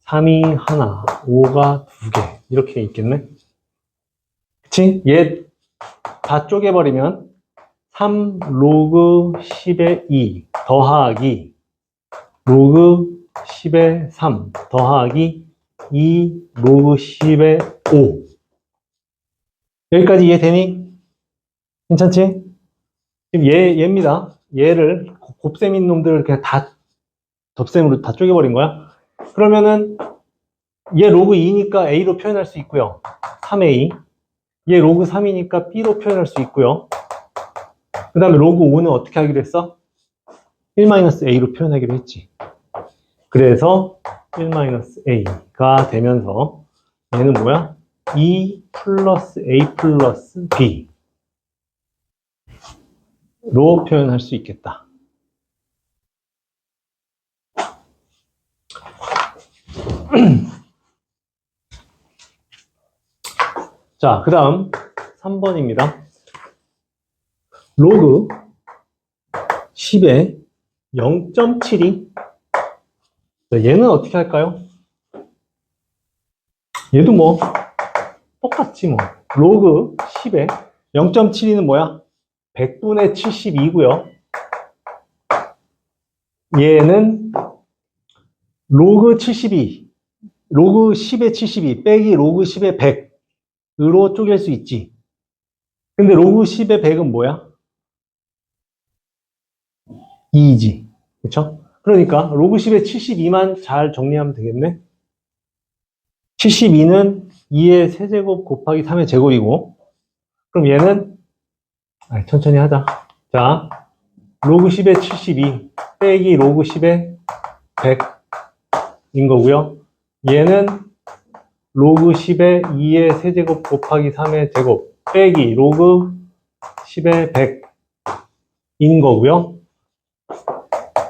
3이 하나, 5가 2개 이렇게 있겠네. 그치? 얘 다 쪼개버리면 3 로그 10의 2 더하기 로그 10의 3 더하기 2 로그 10의 5. 여기까지 이해되니? 괜찮지? 지금 얘입니다. 얘를 곱셈인 놈들을 그냥 다 덧셈으로 다 쪼개버린 거야. 그러면은 얘 로그 2니까 A로 표현할 수 있고요. 3A. 얘 로그 3이니까 B로 표현할 수 있고요. 그 다음에 로그 5는 어떻게 하기로 했어? 1-a로 표현하기로 했지. 그래서 1-a가 되면서 얘는 뭐야? 2 플러스 a 플러스 b로 표현할 수 있겠다. 자, 그 다음 3번입니다. 로그 10의 0.72. 얘는 어떻게 할까요? 얘도 뭐 똑같지 뭐. 로그 10의 0.72는 뭐야? 100분의 72고요. 얘는 로그 72, 로그 10의 72 빼기 로그 10의 100으로 쪼갤 수 있지. 근데 로그 10의 100은 뭐야? 2이지. 그쵸? 그러니까 로그 10의 72만 잘 정리하면 되겠네. 72는 2의 세제곱 곱하기 3의 제곱이고, 그럼 얘는 천천히 하자. 자, 로그 10의 72 빼기 로그 10의 100인 거고요. 얘는 로그 10의 2의 세제곱 곱하기 3의 제곱 빼기 로그 10의 100인 거고요.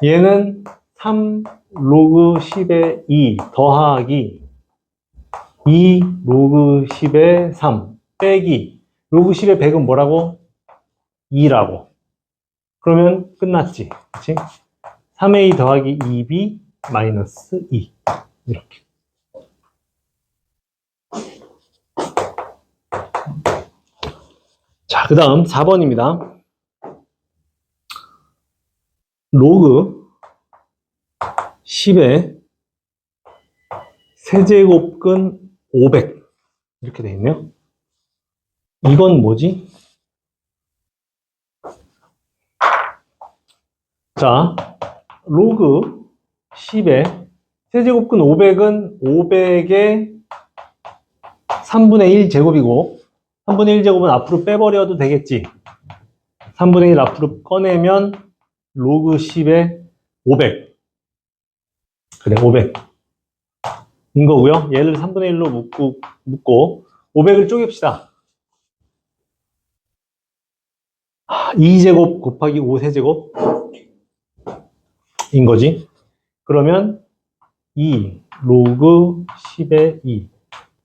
얘는 3 로그 10의 2 더하기 2 로그 10의 3 빼기 로그 10의 100은 뭐라고? 2라고. 그러면 끝났지. 그치? 3a 더하기 2b 마이너스 2. 이렇게. 자, 그 다음 4번입니다. 로그 10의 세제곱근 500 이렇게 돼 있네요. 이건 뭐지? 자, 로그 10의 세제곱근 500은 500의 3분의 1 제곱이고 3분의 1 제곱은 앞으로 빼버려도 되겠지. 3분의 1 앞으로 꺼내면 로그 10에 500. 그래, 500. 인 거고요. 얘를 3분의 1로 묶고 500을 쪼갭시다. 2제곱 곱하기 5세제곱 인 거지. 그러면 2 로그 10의 2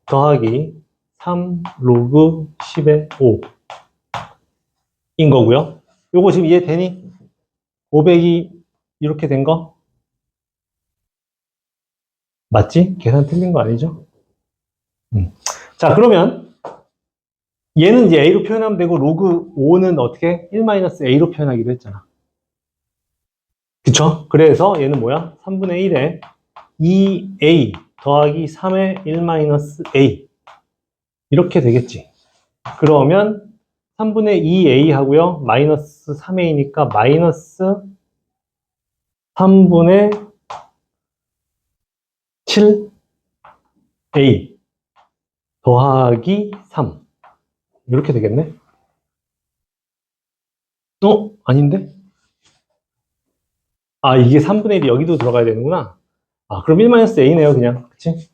더하기 3 로그 10의 5 인 거고요. 요거 지금 이해되니? 500이 이렇게 된 거? 맞지? 계산 틀린 거 아니죠? 자, 그러면 얘는 이제 a로 표현하면 되고 로그 5는 어떻게? 1-a로 표현하기로 했잖아. 그쵸? 그래서 얘는 뭐야? 3분의 1에 2a 더하기 3의 1-a 이렇게 되겠지. 그러면 3분의 2a 하고요. 마이너스 3a니까 마이너스 3분의 7a 더하기 3 이렇게 되겠네. 아닌데? 아, 이게 3분의 1이 여기도 들어가야 되는구나. 아, 그럼 1-a네요, 그냥. 그치?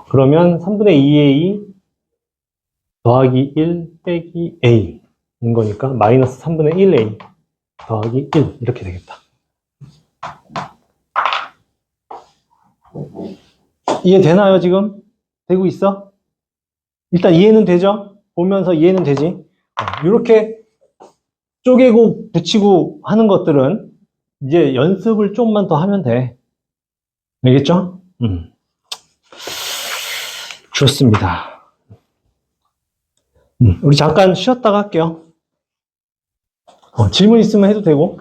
그러면 3분의 2a 더하기 1 빼기 a 인 거니까 마이너스 3분의 1a 더하기 1 이렇게 되겠다. 이해되나요, 지금? 되고 있어? 일단 이해는 되죠? 보면서 이해는 되지? 이렇게 쪼개고 붙이고 하는 것들은 이제 연습을 좀만 더 하면 돼. 알겠죠? 좋습니다. 우리 잠깐 쉬었다가 할게요. 질문 있으면 해도 되고.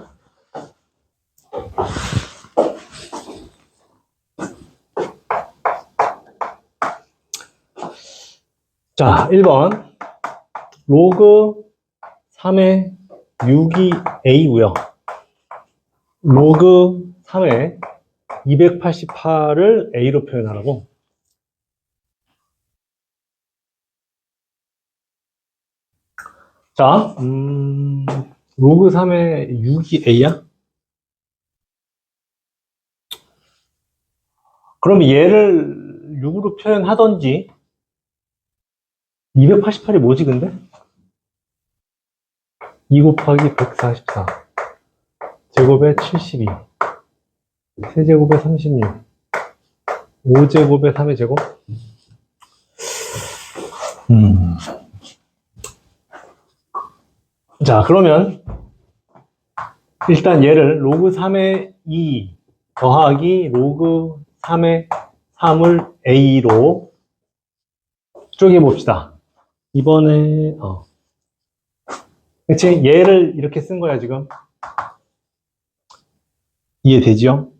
자, 1번. 로그 3의 6이 a고요. 로그 3의 288을 a로 표현하라고. 자, 로그 3의 6이 a야? 그럼 얘를 6으로 표현하던지 288이 뭐지 근데? 2 곱하기 144 제곱에 72 세제곱에 36 5제곱에 3의 제곱? 자, 그러면 일단 얘를 로그 3의 2 더하기 로그 3의 3을 a로 쪼개봅시다. 이번에 그치? 얘를 이렇게 쓴 거야 지금. 이해되지요?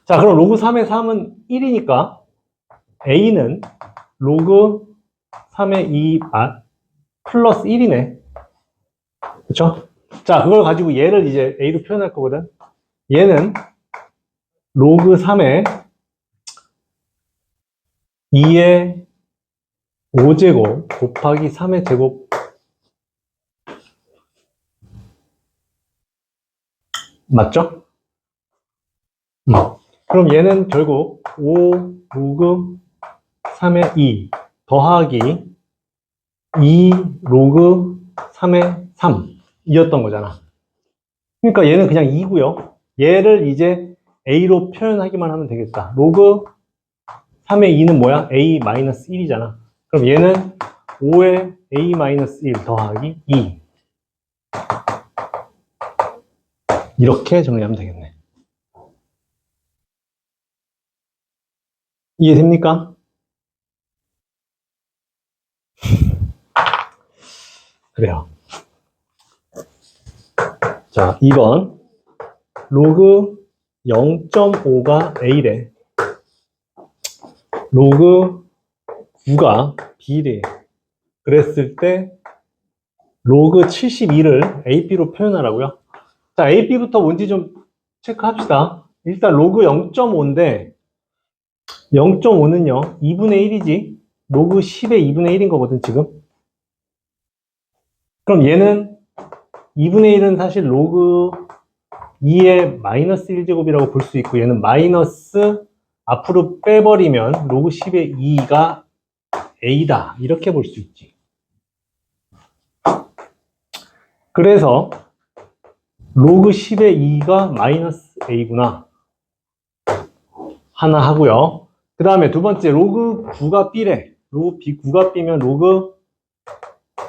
자, 그럼 로그 3의 3은 1이니까 a는 로그 3의 2 플러스 1이네. 그쵸? 자, 그걸 가지고 얘를 이제 a로 표현할 거거든. 얘는 로그 3의 2의 5제곱 곱하기 3의 제곱 맞죠? 그럼 얘는 결국 5 로그 3의 2 더하기 2 로그 3의 3 이었던 거잖아. 그러니까 얘는 그냥 2고요. 얘를 이제 a로 표현하기만 하면 되겠다. 로그 3의 2는 뭐야? a-1이잖아. 그럼 얘는 5의 a-1 더하기 2 이렇게 정리하면 되겠네. 이해됩니까? 그래요. 자, 2번. 로그 0.5가 A래. 로그 9가 B래. 그랬을 때 로그 72를 AB로 표현하라고요. 자, AB부터 뭔지 좀 체크합시다. 일단 로그 0.5인데 0.5는요 2분의 1이지. 로그 10의 2분의 1인 거거든 지금. 그럼 얘는 2분의 1은 사실 로그 2의 마이너스 1제곱이라고 볼 수 있고, 얘는 마이너스 앞으로 빼버리면 로그 10의 2가 a다. 이렇게 볼 수 있지. 그래서 로그 10의 2가 마이너스 a구나. 하나 하고요. 그 다음에 두 번째, 로그 9가 b래. 로그 9가 b면 로그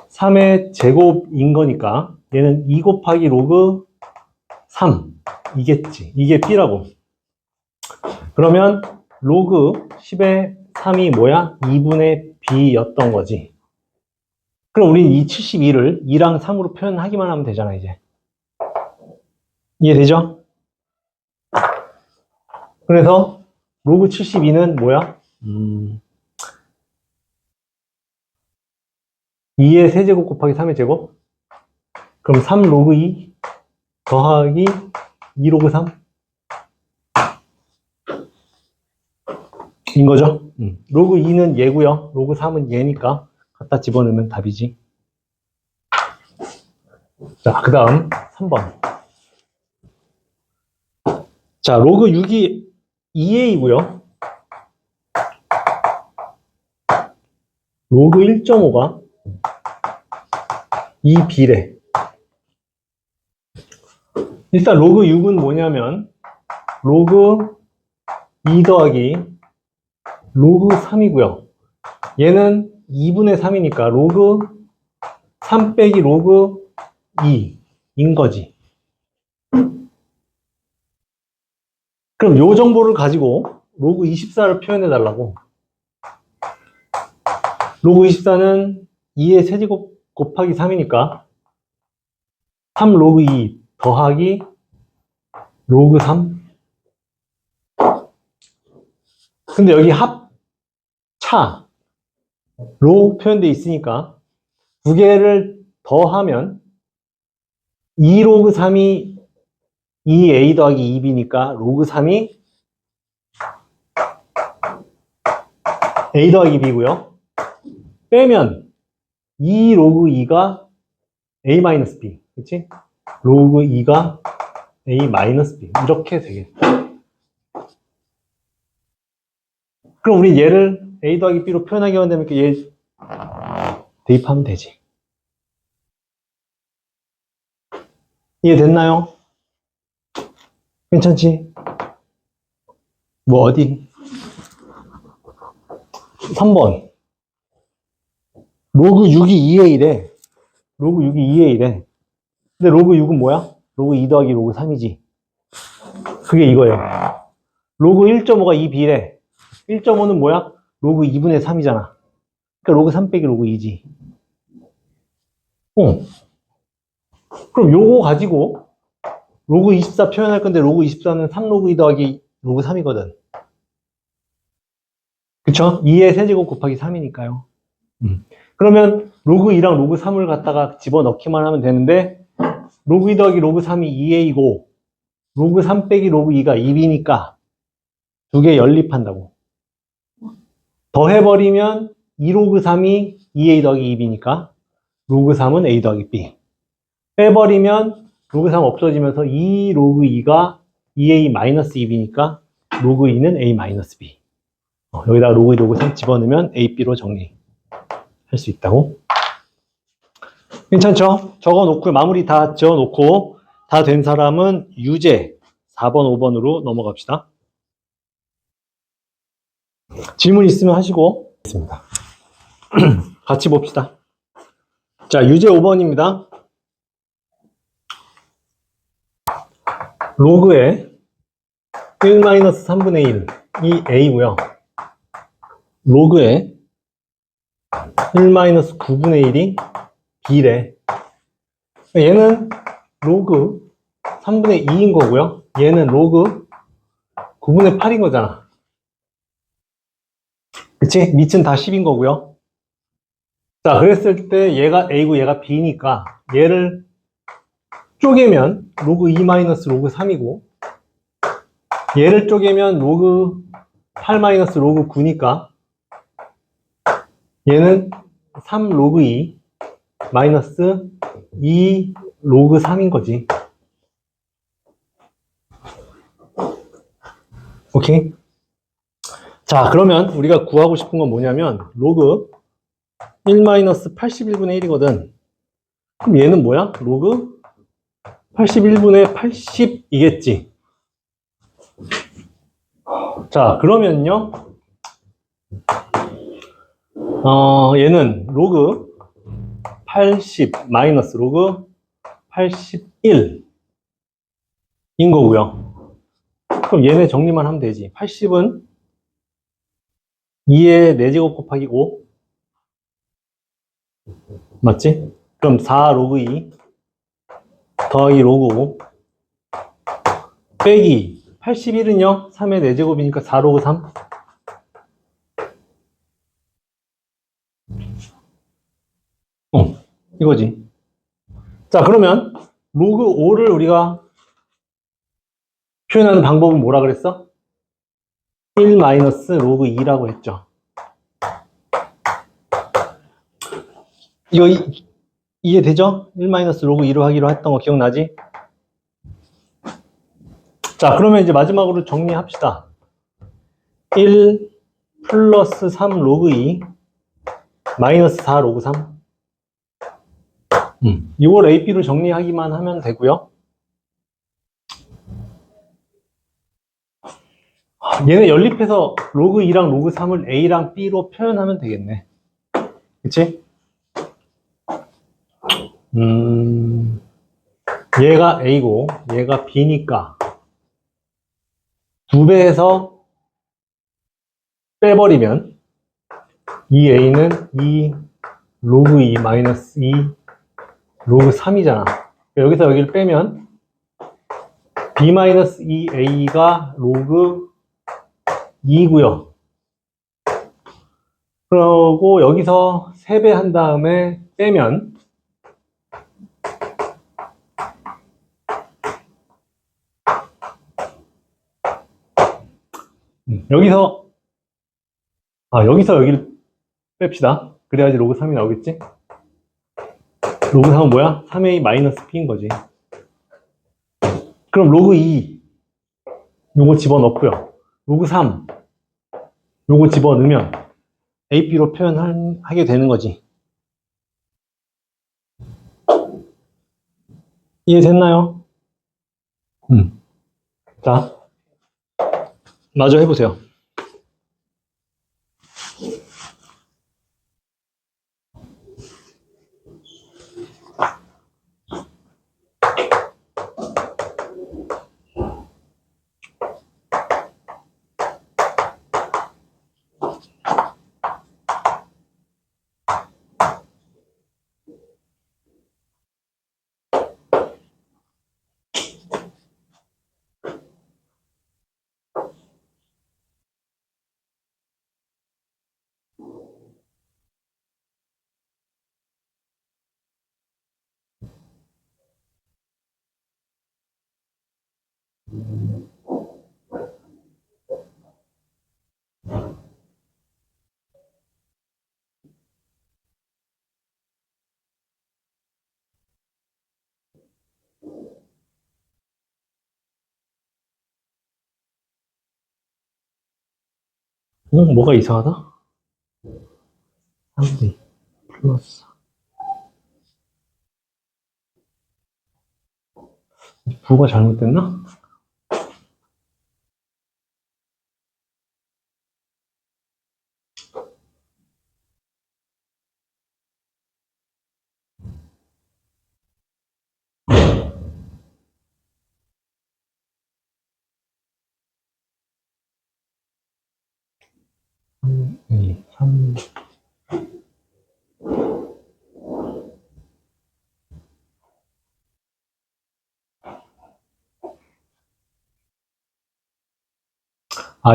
3의 제곱인 거니까 얘는 2 곱하기 로그 3 이겠지. 이게 b라고. 그러면 로그 10의 3이 뭐야? 2분의 b였던 거지. 그럼 우린 이 72를 2랑 3으로 표현하기만 하면 되잖아, 이제. 이해되죠? 그래서 로그 72는 뭐야? 2의 세제곱 곱하기 3의 제곱? 그럼 3 로그 2 더하기 2 로그 3? 인 거죠? 로그 2는 얘고요. 로그 3은 얘니까 갖다 집어넣으면 답이지. 자, 그 다음 3번. 자, 로그 6이 2a이고요. 로그 1.5가 2b래. 일단 로그 6은 뭐냐면 로그 2 더하기 로그 3이고요. 얘는 2분의 3이니까 로그 3 빼기 로그 2인 거지. 그럼 요 정보를 가지고 로그 24를 표현해 달라고. 로그 24는 2의 세제곱 곱하기 3이니까 3 로그 2 더하기 로그 3. 근데 여기 합차로 표현되어 있으니까 두 개를 더하면 2 로그 3이 2a 더하기 2b니까 로그 3이 a 더하기 b고요. 빼면 2 로그 2가 a 마이너스 b. 그치? 로그 2가 a 마이너스 b. 이렇게 되겠다. 그럼 우리 얘를 a 더하기 b로 표현하기만 되면 얘 대입하면 되지. 이해됐나요? 괜찮지? 뭐 어디? 3번. 로그 6이 2a래. 로그 6이 2a래. 근데 로그 6은 뭐야? 로그 2 더하기 로그 3이지. 그게 이거예요. 로그 1.5가 2b래. 1.5는 뭐야? 로그 2분의 3이잖아. 그러니까 로그 3 빼기 로그 2지. 그럼 요거 가지고 로그 24 표현할 건데 로그 24는 3 로그 2 더하기 로그 3이거든. 그쵸? 2의 세제곱 곱하기 3이니까요. 그러면 로그 2랑 로그 3을 갖다가 집어넣기만 하면 되는데 로그 2 더하기 로그 3이 2a이고 로그 3 빼기 로그 2가 2b니까 두 개 연립한다고. 더해버리면 2 로그 3이 2a 더하기 2b니까 로그 3은 a 더하기 b. 빼버리면 로그 3 없어지면서 2 로그 2가 2a 마이너스 2b니까 로그 2는 a 마이너스 b. 여기다가 로그 2, 로그 3 집어넣으면 a, b로 정리할 수 있다고. 괜찮죠? 적어놓고 마무리 다 지어놓고 다 된 사람은 유제 4번, 5번으로 넘어갑시다. 질문 있으면 하시고 있습니다. 같이 봅시다. 자, 유제 5번입니다. 로그의 1-3분의 1이 a고요. 로그의 1-9분의 1이 b래. 얘는 로그 3분의 2인 거고요. 얘는 로그 9분의 8인 거잖아. 그치? 밑은 다 10인 거고요. 자, 그랬을 때 얘가 a고 얘가 b니까 얘를 쪼개면 로그 2 마이너스 로그 3이고 얘를 쪼개면 로그 8 마이너스 로그 9니까 얘는 3 로그 2 마이너스 2 로그 3인 거지. 오케이? 자, 그러면 우리가 구하고 싶은 건 뭐냐면 로그 1-81분의 1이거든. 그럼 얘는 뭐야? 로그 81분의 80이겠지. 자, 그러면요. 얘는 로그 80 마이너스 로그 81인 거고요. 그럼 얘네 정리만 하면 되지. 80은 2의 4제곱 곱하기 5 맞지? 그럼 4 로그 2 더하기 로그 5 빼기 81은요 3의 4제곱이니까 4 로그 3 이거지. 자, 그러면 로그 5를 우리가 표현하는 방법은 뭐라 그랬어? 1 마이너스 로그 2라고 했죠. 이거 이해되죠? 1 마이너스 로그 2로 하기로 했던 거 기억나지? 자, 그러면 이제 마지막으로 정리합시다. 1 플러스 3 로그 2 마이너스 4 로그 3 이걸 A, B로 정리하기만 하면 되고요. 얘네 연립해서 로그 2랑 로그 3을 A랑 B로 표현하면 되겠네. 그치? 얘가 A고 얘가 B니까 2배에서 빼버리면 이 A는 2 로그 2 마이너스 2 로그 3이잖아. 여기서 여기를 빼면 B 마이너스 2A가 로그 2고요. 그러고 여기서 3배 한 다음에 빼면 여기서 여기를 뺍시다. 그래야지 로그 3이 나오겠지? 로그 3은 뭐야? 3a 마이너스 p인 거지. 그럼 로그 2 요거 집어넣고요. 로그 3 요거 집어넣으면 AB로 표현하게 되는 거지. 이해됐나요? 자, 마저 해보세요. 뭐가 이상하다? 3D 플러스 부가 잘못됐나?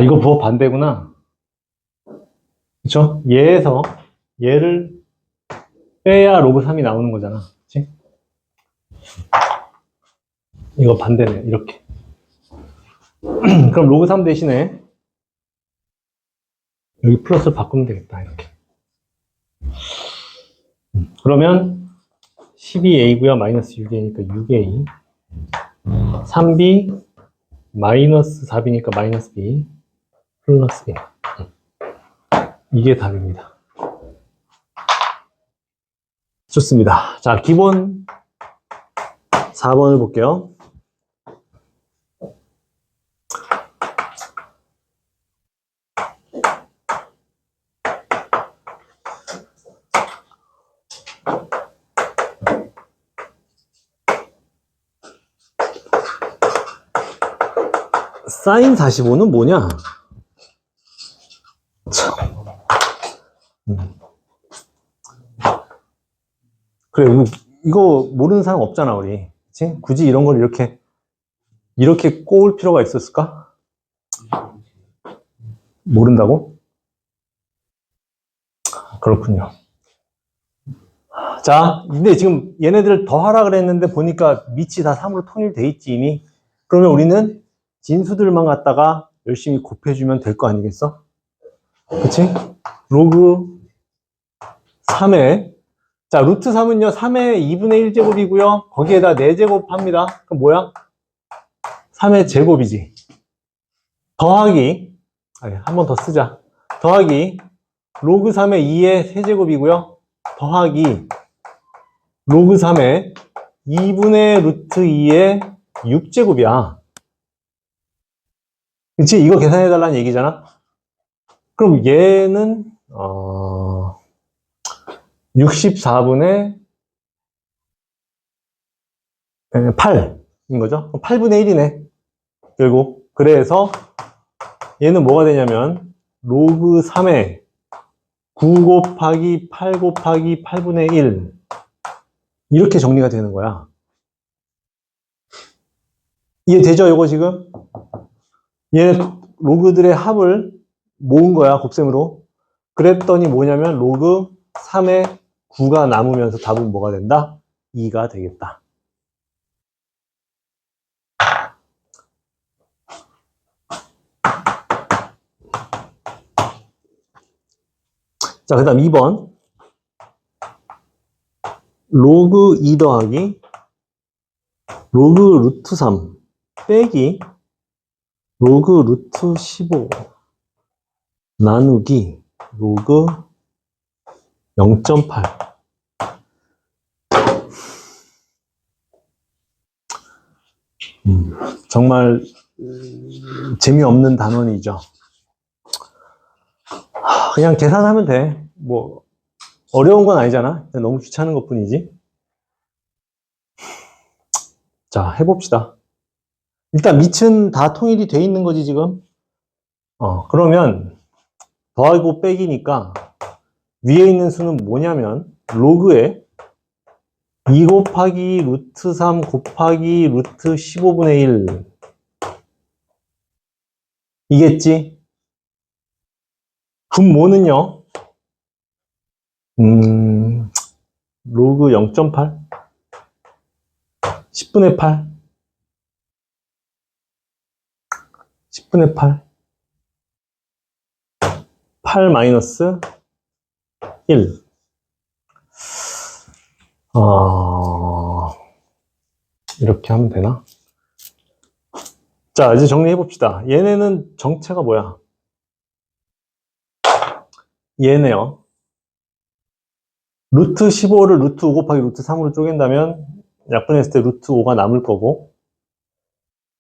이거 부호 반대구나. 그쵸? 얘에서 얘를 빼야 로그 3이 나오는 거잖아. 그치? 이거 반대네. 이렇게. 그럼 로그 3 대신에 여기 플러스를 바꾸면 되겠다. 이렇게. 그러면 12a고요. 마이너스 6a니까 6a. 3b 마이너스 4b니까 마이너스 b 플러스 a. 이게 답입니다. 좋습니다. 자, 기본 4번을 볼게요. 사인 45는 뭐냐? 참. 그래, 이거 모르는 사람 없잖아, 우리. 그치? 굳이 이런 걸 이렇게 꼬을 필요가 있었을까? 모른다고? 그렇군요. 자, 근데 지금 얘네들 더하라 그랬는데 보니까 밑이 다 3으로 통일돼 있지, 이미. 그러면 우리는 진수들만 갖다가 열심히 곱해주면 될 거 아니겠어? 그치? 로그 3의, 자, 루트 3은요, 3의 2분의 1제곱이고요. 거기에다 4제곱 합니다. 그럼 뭐야? 3의 제곱이지. 더하기, 한 번 더 쓰자. 더하기, 로그 3의 2의 세제곱이고요. 더하기, 로그 3의 2분의 루트 2의 6제곱이야. 그치? 이거 계산해달라는 얘기잖아? 그럼 얘는, 64분의 8인 거죠? 8분의 1이네. 결국. 그래서 얘는 뭐가 되냐면, 로그 3의 9 곱하기 8 곱하기 8분의 1. 이렇게 정리가 되는 거야. 이해되죠? 이거 지금? 얘 로그들의 합을 모은 거야, 곱셈으로. 그랬더니 뭐냐면, 로그 3의 9가 남으면서 답은 뭐가 된다? 2가 되겠다. 자, 그 다음 2번. 로그 2 더하기 로그 루트 3 빼기 로그 루트 15 나누기 로그 0.8. 정말 재미없는 단원이죠. 그냥 계산하면 돼. 뭐 어려운 건 아니잖아. 너무 귀찮은 것 뿐이지. 자, 해봅시다. 일단 밑은 다 통일이 돼 있는 거지 지금. 그러면 더하고 빼기니까 위에 있는 수는 뭐냐면 로그에 2 곱하기 루트 3 곱하기 루트 15분의 1 이겠지? 분모는요, 로그 0.8 10분의 8 10분의 8 마이너스 1. 이렇게 하면 되나? 자, 이제 정리해 봅시다. 얘네는 정체가 뭐야? 얘네요. 루트 15를 루트 5 곱하기 루트 3으로 쪼갠다면 약분했을 때 루트 5가 남을 거고,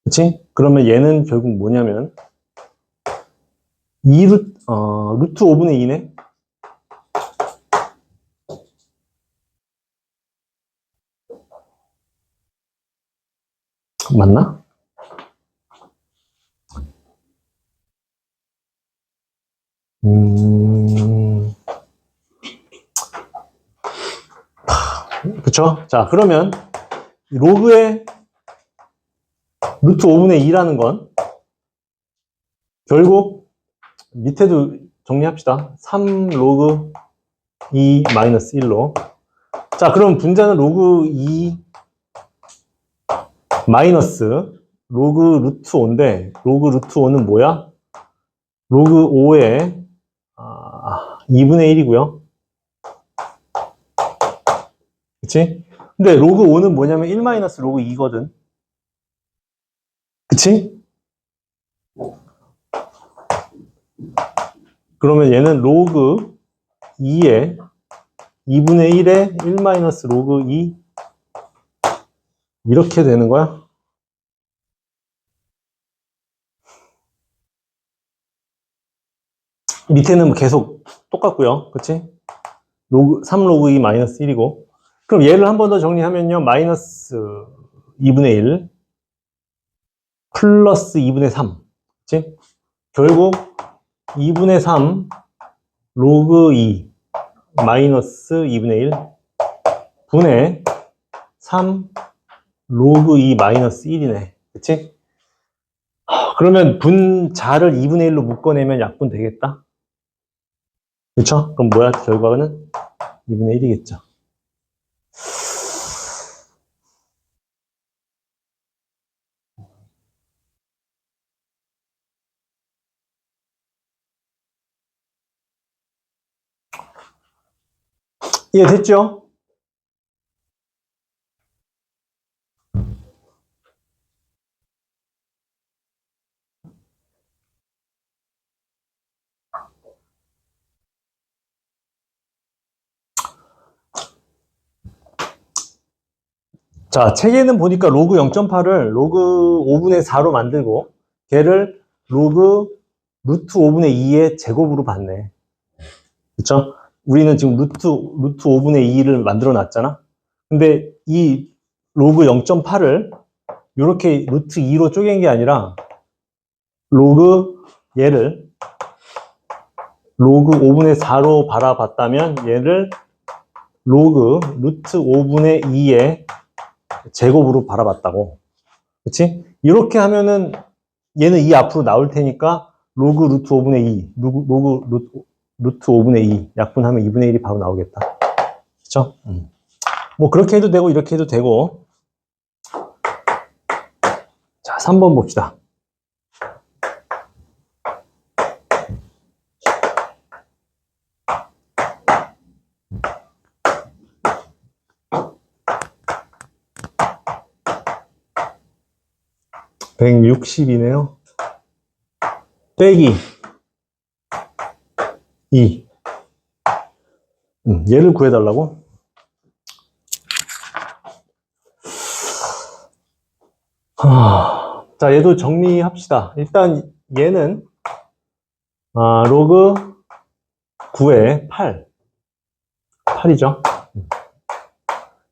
그치? 그러면 얘는 결국 뭐냐면 루트 5분의 2네? 맞나? 그쵸? 자, 그러면 로그의 루트 5분의 2라는 건 결국 밑에도 정리합시다. 3 로그 2 마이너스 1로. 자, 그럼 분자는 로그 2 마이너스 로그 루트 5인데 로그 루트 5는 뭐야? 로그 5의 2분의 1이고요. 그치? 근데 로그 5는 뭐냐면 1 마이너스 로그 2거든. 그치? 그러면 얘는 로그 2에 2분의 1에 1 마이너스 로그 2 이렇게 되는 거야. 밑에는 계속 똑같고요. 그치? 로그 3 로그 2 마이너스 1이고. 그럼 얘를 한 번 더 정리하면요. 마이너스 2분의 1 플러스 2분의 3. 그치? 결국 2분의 3 로그 2 마이너스 2분의 1 분의 3 로그 2 마이너스 1이네. 그치? 그러면 분자를 2분의 1로 묶어내면 약분 되겠다. 그쵸? 그럼 뭐야? 결과는 2분의 1이겠죠. 이해됐죠? 자, 책에는 보니까 로그 0.8을 로그 5분의 4로 만들고 걔를 로그 루트 5분의 2의 제곱으로 봤네. 그쵸? 우리는 지금 루트 5분의 2를 만들어 놨잖아. 근데 이 로그 0.8을 이렇게 루트 2로 쪼갠 게 아니라 로그 얘를 로그 5분의 4로 바라봤다면 얘를 로그 루트 5분의 2의 제곱으로 바라봤다고. 그치? 이렇게 하면은 얘는 2 앞으로 나올 테니까 로그 루트 5분의 2, 로그 루트 5분의 2 약분하면 2분의 1이 바로 나오겠다. 그쵸? 뭐 그렇게 해도 되고 이렇게 해도 되고. 자, 3번 봅시다. (160이네요) 빼기 2. 얘를 구해달라고? 자, 얘도 정리합시다. 일단 얘는 로그 9에 8이죠.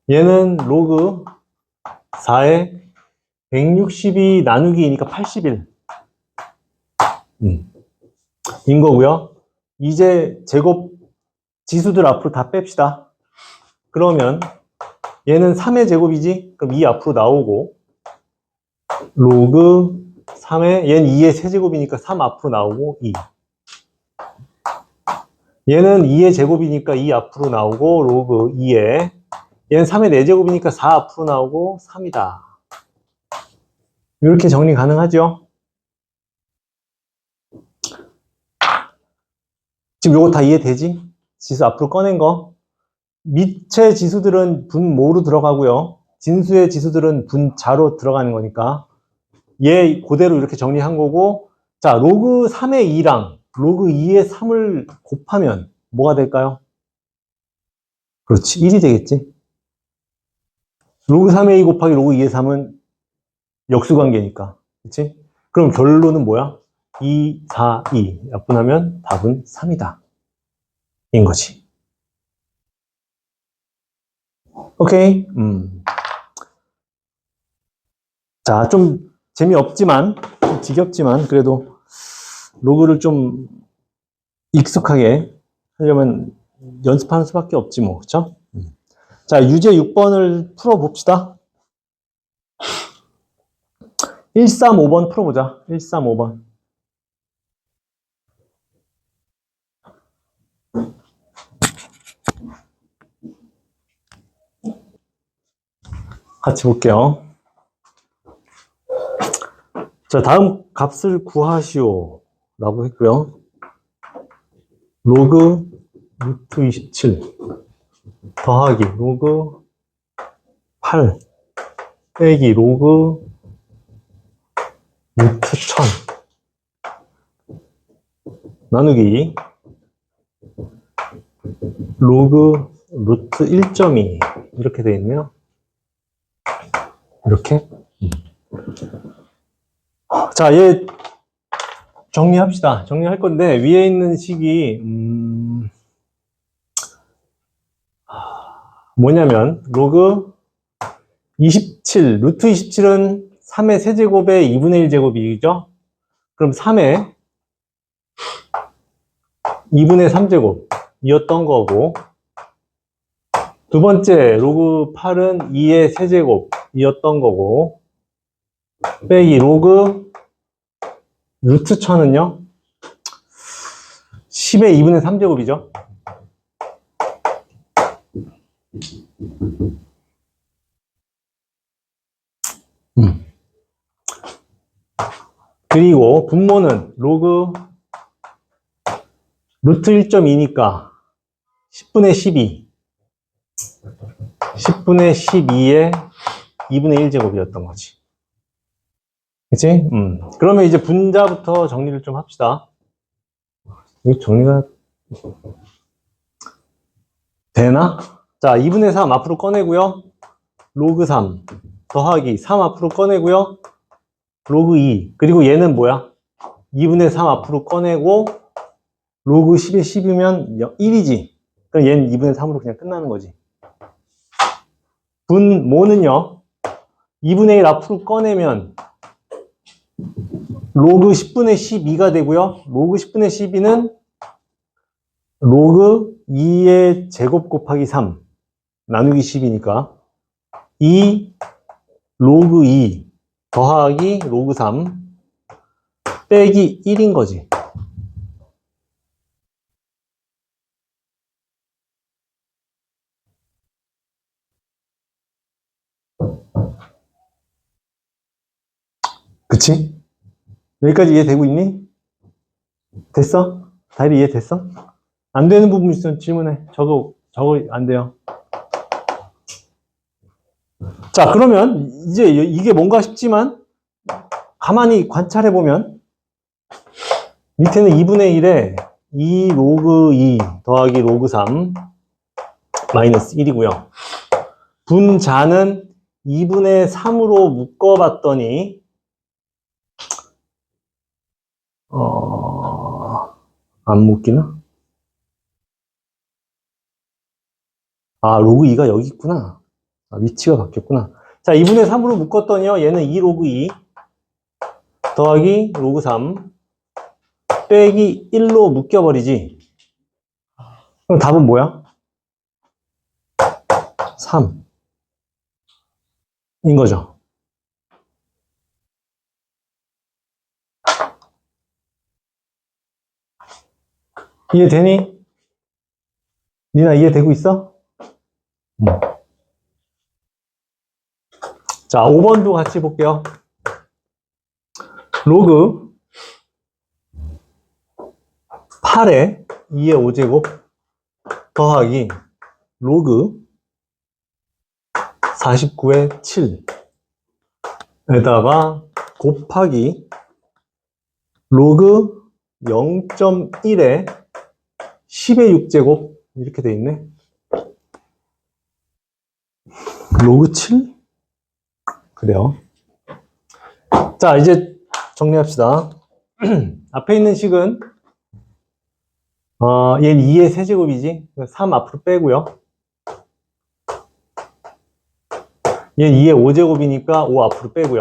얘는 로그 4에 162 나누기 2니까 81 인 거고요. 이제 제곱 지수들 앞으로 다 뺍시다. 그러면 얘는 3의 제곱이지? 그럼 2 앞으로 나오고 로그 3에 얘는 2의 세제곱이니까 3 앞으로 나오고 2. 얘는 2의 제곱이니까 2 앞으로 나오고 로그 2에 얘는 3의 4제곱이니까 4 앞으로 나오고 3이다. 이렇게 정리 가능하죠? 지금 요거 다 이해되지? 지수 앞으로 꺼낸 거. 밑의 지수들은 분모로 들어가고요. 진수의 지수들은 분자로 들어가는 거니까 얘 그대로 이렇게 정리한 거고. 자, 로그 3의 2랑 로그 2의 3을 곱하면 뭐가 될까요? 그렇지, 1이 되겠지. 로그 3의 2 곱하기 로그 2의 3은 역수관계니까. 그렇지? 그럼 결론은 뭐야? 2, 4, 2 약분하면 답은 3이다. 인 거지. 오케이. 자, 좀 재미없지만, 좀 지겹지만, 그래도 로그를 좀 익숙하게 하려면 연습하는 수밖에 없지 뭐, 그쵸? 자, 유제 6번을 풀어봅시다. 135번 풀어보자. 135번. 같이 볼게요. 자, 다음 값을 구하시오. 라고 했고요. 로그 루트 27 더하기 로그 8 빼기 로그 루트 1000 나누기 로그 루트 1.2 이렇게 되어 있네요. 이렇게. 자, 얘 정리합시다. 정리할 건데 위에 있는 식이 뭐냐면 로그 27 루트 27은 3의 세제곱의 2분의 1 제곱이죠. 그럼 3의 2분의 3제곱 이었던 거고, 두 번째 로그 8은 2의 세제곱 이었던 거고, 빼기 로그 루트 1000은요 10의 2분의 3제곱이죠. 그리고 분모는 로그 루트 1.2니까 10분의 12 10분의 12의 2분의 1제곱이었던 거지. 그치? 그러면 이제 분자부터 정리를 좀 합시다. 이거 정리가 되나? 자, 2분의 3 앞으로 꺼내고요. 로그 3 더하기 3 앞으로 꺼내고요. 로그 2. 그리고 얘는 뭐야? 2분의 3 앞으로 꺼내고 로그 10에 10이면 1이지. 그럼 얘는 2분의 3으로 그냥 끝나는 거지. 분모는요. 2분의 1 앞으로 꺼내면 로그 10분의 12가 되고요. 로그 10분의 12는 로그 2의 제곱 곱하기 3 나누기 10이니까 2 로그 2 더하기 로그 3 빼기 1인 거지. 그치? 여기까지 이해되고 있니? 됐어? 다일이 이해됐어? 안 되는 부분 있으면 질문해. 저도 안 돼요. 자, 그러면 이제 이게 뭔가 싶지만 가만히 관찰해 보면 밑에는 2분의 1에 2 로그 2 더하기 로그 3 마이너스 1이고요. 분자는 2분의 3으로 묶어봤더니 안 묶이나? 아, 로그 2가 여기 있구나. 아, 위치가 바뀌었구나. 자, 2분의 3으로 묶었더니요. 얘는 2 로그 2 더하기 로그 3 빼기 1로 묶여버리지. 그럼 답은 뭐야? 3인 거죠. 이해되니? 니나 이해되고 있어? 자, 5번도 같이 볼게요. 로그 8에 2의 5제곱 더하기 로그 49의 7에다가 곱하기 로그 0.1에 10의 6제곱 이렇게 돼 있네. 로그 7? 그래요. 자, 이제 정리합시다. 앞에 있는 식은 얘는 2의 세제곱이지. 3 앞으로 빼고요. 얘는 2의 5제곱이니까 5 앞으로 빼고요.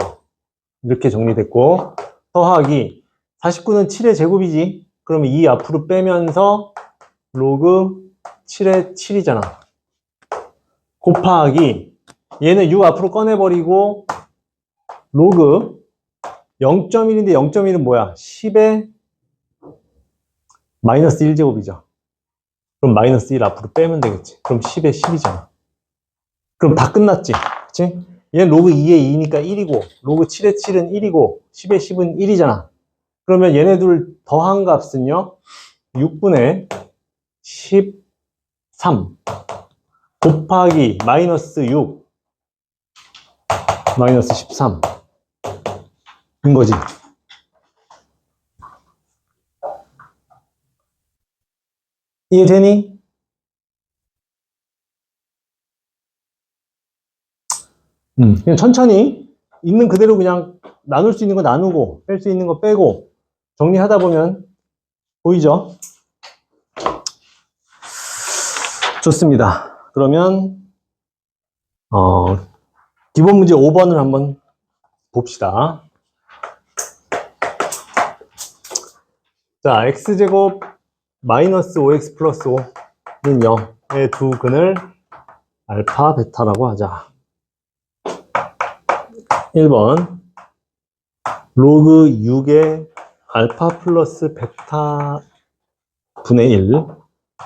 이렇게 정리됐고, 더하기 49는 7의 제곱이지. 그러면 2 앞으로 빼면서 로그 7의 7이잖아. 곱하기 얘는 6 앞으로 꺼내버리고 로그 0.1인데 0.1은 뭐야? 10의 마이너스 1제곱이죠. 그럼 마이너스 1 앞으로 빼면 되겠지. 그럼 10의 10이잖아. 그럼 다 끝났지. 그치? 얘는 로그 2의 2니까 1이고 로그 7의 7은 1이고 10의 10은 1이잖아. 그러면 얘네들 더한 값은요 6분의 13 곱하기 마이너스 6 마이너스 13 인 거지. 이해되니? 그냥 천천히 있는 그대로 그냥 나눌 수 있는 거 나누고 뺄 수 있는 거 빼고 정리하다 보면 보이죠? 좋습니다. 그러면 기본 문제 5번을 한번 봅시다. 자, x제곱 마이너스 5x 플러스 5는 0의 두 근을 알파, 베타라고 하자. 1번 로그 6의 알파 플러스 베타 분의 1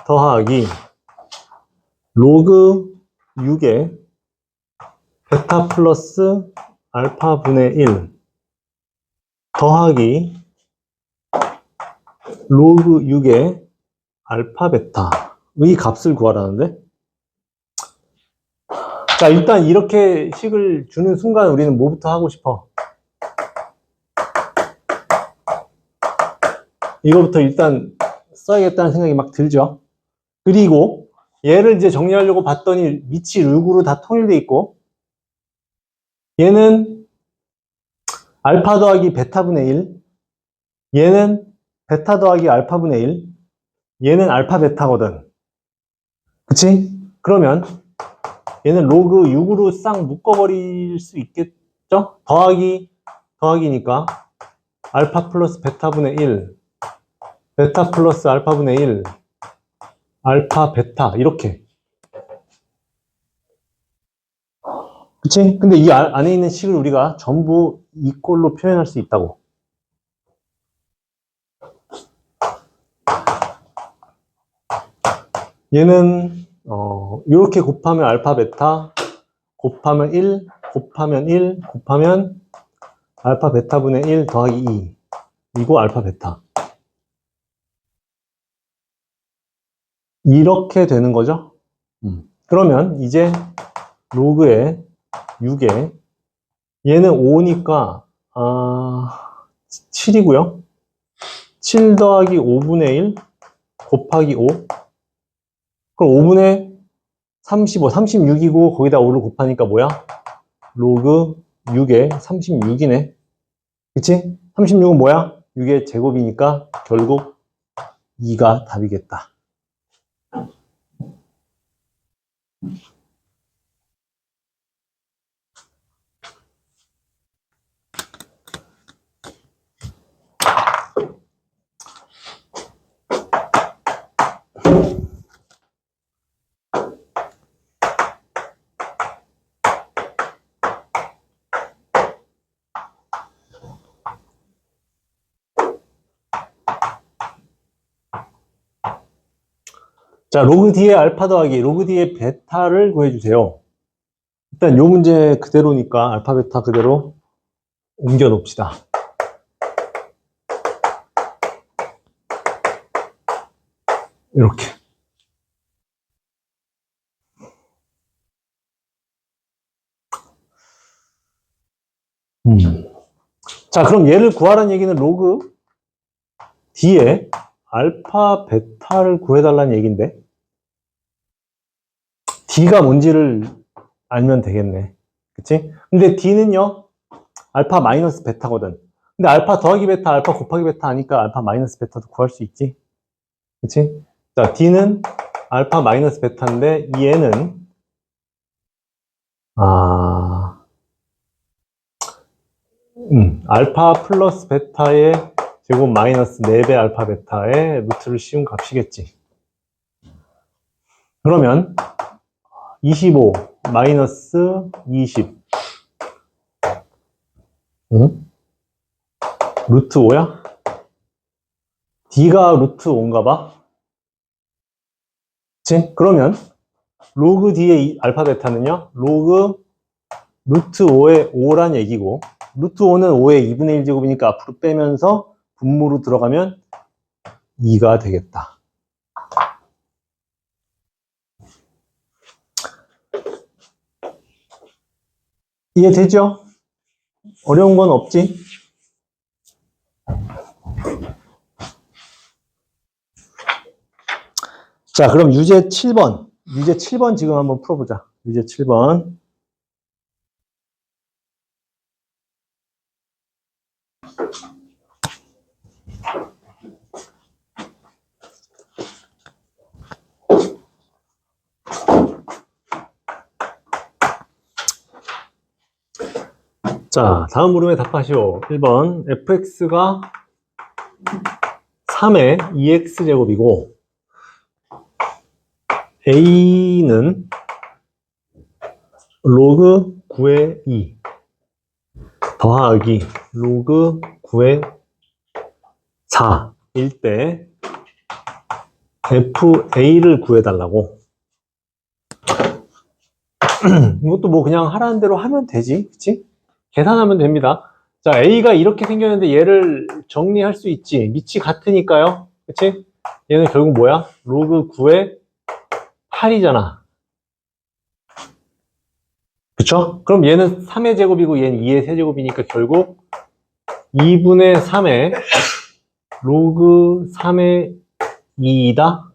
더하기 로그 6의 베타 플러스 알파 분의 1 더하기 로그 6의 알파 베타의 값을 구하라는데, 자, 일단 이렇게 식을 주는 순간 우리는 뭐부터 하고 싶어? 이거부터 일단 써야겠다는 생각이 막 들죠. 그리고 얘를 이제 정리하려고 봤더니 밑이 룩으로 다 통일돼 있고, 얘는 알파 더하기 베타분의 1, 얘는 베타 더하기 알파분의 1, 얘는 알파 베타거든. 그치? 그러면 얘는 로그 6으로 싹 묶어버릴 수 있겠죠? 더하기니까 알파 플러스 베타분의 1, 베타 플러스 알파분의 1, 알파 베타 이렇게. 그치? 근데 이 안에 있는 식을 우리가 전부 이 꼴로 표현할 수 있다고. 얘는 이렇게 곱하면 알파 베타 곱하면 1 곱하면 1 곱하면 알파 베타분의 1 더하기 2 이거 알파 베타 이렇게 되는 거죠. 그러면 이제 로그에 6에 얘는 5니까 7이고요 7 더하기 5분의 1 곱하기 5 그럼 5분의 35, 36이고 거기다 5를 곱하니까 뭐야? 로그 6에 36이네. 그치? 36은 뭐야? 6의 제곱이니까 결국 2가 답이겠다. 자, 로그 D의 알파 더하기 로그 D의 베타를 구해주세요. 일단 요 문제 그대로니까 알파 베타 그대로 옮겨 놓읍시다. 이렇게. 자, 그럼 얘를 구하라는 얘기는 로그 D의 알파 베타를 구해달라는 얘기인데 D가 뭔지를 알면 되겠네. 그치? 근데 D는요 알파 마이너스 베타거든. 근데 알파 더하기 베타, 알파 곱하기 베타 하니까 알파 마이너스 베타도 구할 수 있지. 그치? 자, D는 알파 마이너스 베타인데 얘는 알파 플러스 베타의 제곱 마이너스 4배 알파 베타의 루트를 씌운 값이겠지. 그러면 25 마이너스 20 루트 5야? D가 루트 5인가 봐. 그치? 그러면 로그 D의 알파 베타는요 로그 루트 5의 5란 얘기고 루트 5는 5의 2분의 1 제곱이니까 앞으로 빼면서 분모로 들어가면 2가 되겠다. 이해되죠? 어려운 건 없지? 자, 그럼 유제 7번. 유제 7번 지금 한번 풀어보자. 유제 7번. 자, 다음 물음에 답하시오. 1번. fx가 3의 2x제곱이고 a는 로그 9의 2 더하기 로그 9의 4일 때 fa를 구해달라고. 이것도 뭐 그냥 하라는 대로 하면 되지, 그치? 계산하면 됩니다. 자, a가 이렇게 생겼는데 얘를 정리할 수 있지. 밑이 같으니까요, 그치? 얘는 결국 뭐야? 로그 9의 8이잖아. 그쵸? 그럼 얘는 3의 제곱이고 얘는 2의 세제곱이니까 결국 2분의 3의 로그 3의 2이다?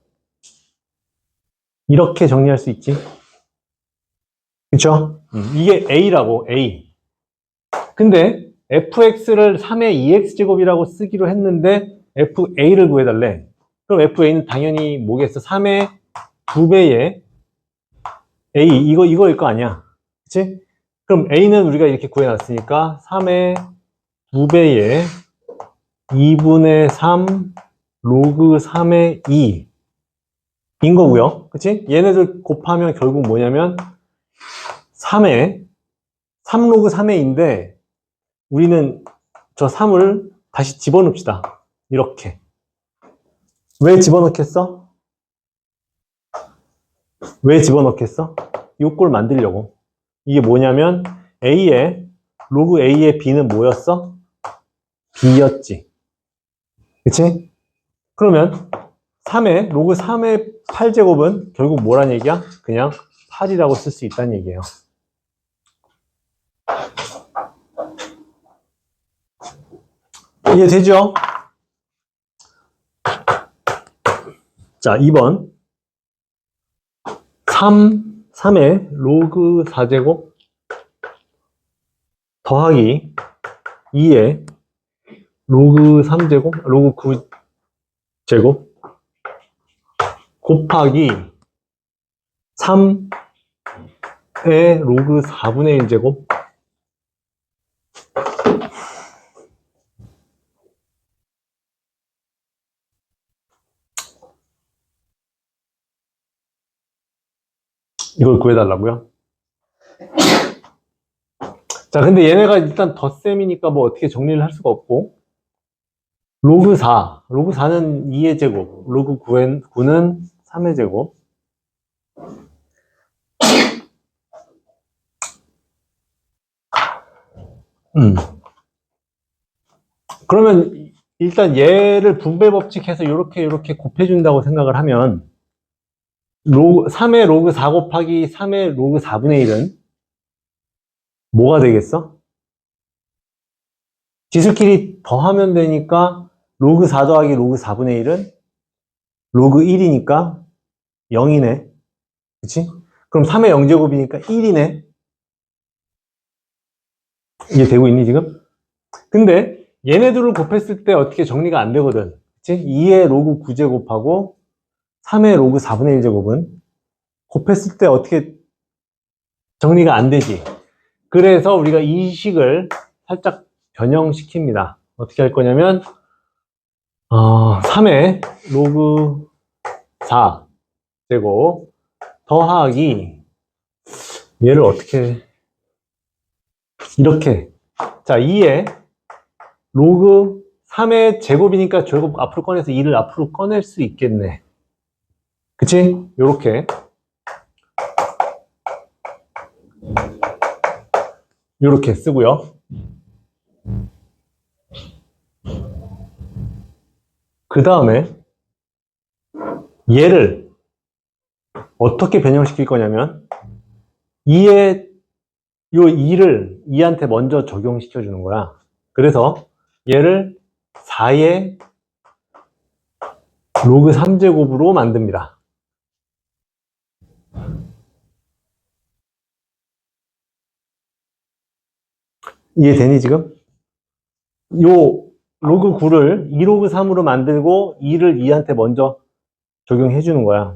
이렇게 정리할 수 있지. 그쵸? 이게 a라고, a. 근데 fx를 3의 2x제곱이라고 쓰기로 했는데 fa를 구해달래. 그럼 fa는 당연히 뭐겠어? 3의 2배의 a, 이거일 거 아니야. 그치? 그럼 a는 우리가 이렇게 구해놨으니까 3의 2배의 2분의 3 로그 3의 2인 거고요. 그치? 얘네들 곱하면 결국 뭐냐면 3의 3 로그 3의 2인데 우리는 저 3을 다시 집어넣읍시다. 이렇게. 왜 집어넣겠어? 왜 집어넣겠어? 이 꼴 만들려고. 이게 뭐냐면 A의 로그 A의 B는 뭐였어? B였지. 그치? 그러면 3의 로그 3의 8제곱은 결국 뭐란 얘기야? 그냥 8이라고 쓸 수 있다는 얘기예요. 이해되죠? 자, 2번 3의 로그 4제곱 더하기 2의 로그 3제곱, 로그 9제곱 곱하기 3의 로그 4분의 1제곱 이걸 구해달라고요? 자, 근데 얘네가 일단 덧셈이니까 뭐 어떻게 정리를 할 수가 없고 로그 4는 2의 제곱, 로그 9는 3의 제곱. 그러면 일단 얘를 분배 법칙해서 이렇게 곱해준다고 생각을 하면 3의 로그 4 곱하기 3의 로그 4분의 1은 뭐가 되겠어? 지수끼리 더하면 되니까 로그 4 더하기 로그 4분의 1은 로그 1이니까 0이네. 그치? 그럼 3의 0제곱이니까 1이네. 이게 되고 있니 지금? 근데 얘네들을 곱했을 때 어떻게 정리가 안 되거든. 그치? 2의 로그 9제곱하고 3의 로그 4분의 1제곱은 곱했을 때 어떻게 정리가 안 되지. 그래서 우리가 이 식을 살짝 변형시킵니다. 어떻게 할 거냐면 3의 로그 4제곱 더하기 얘를 어떻게 이렇게 자 2의 로그 3의 제곱이니까 결국 앞으로 꺼내서 2를 앞으로 꺼낼 수 있겠네. 그치? 요렇게 쓰고요. 그 다음에 얘를 어떻게 변형시킬 거냐면 2의 요 2를 2한테 먼저 적용시켜 주는 거야. 그래서 얘를 4의 로그 3제곱으로 만듭니다. 이해되니 지금? 요 로그 9를 2로그 3으로 만들고 2를 2한테 먼저 적용해 주는 거야.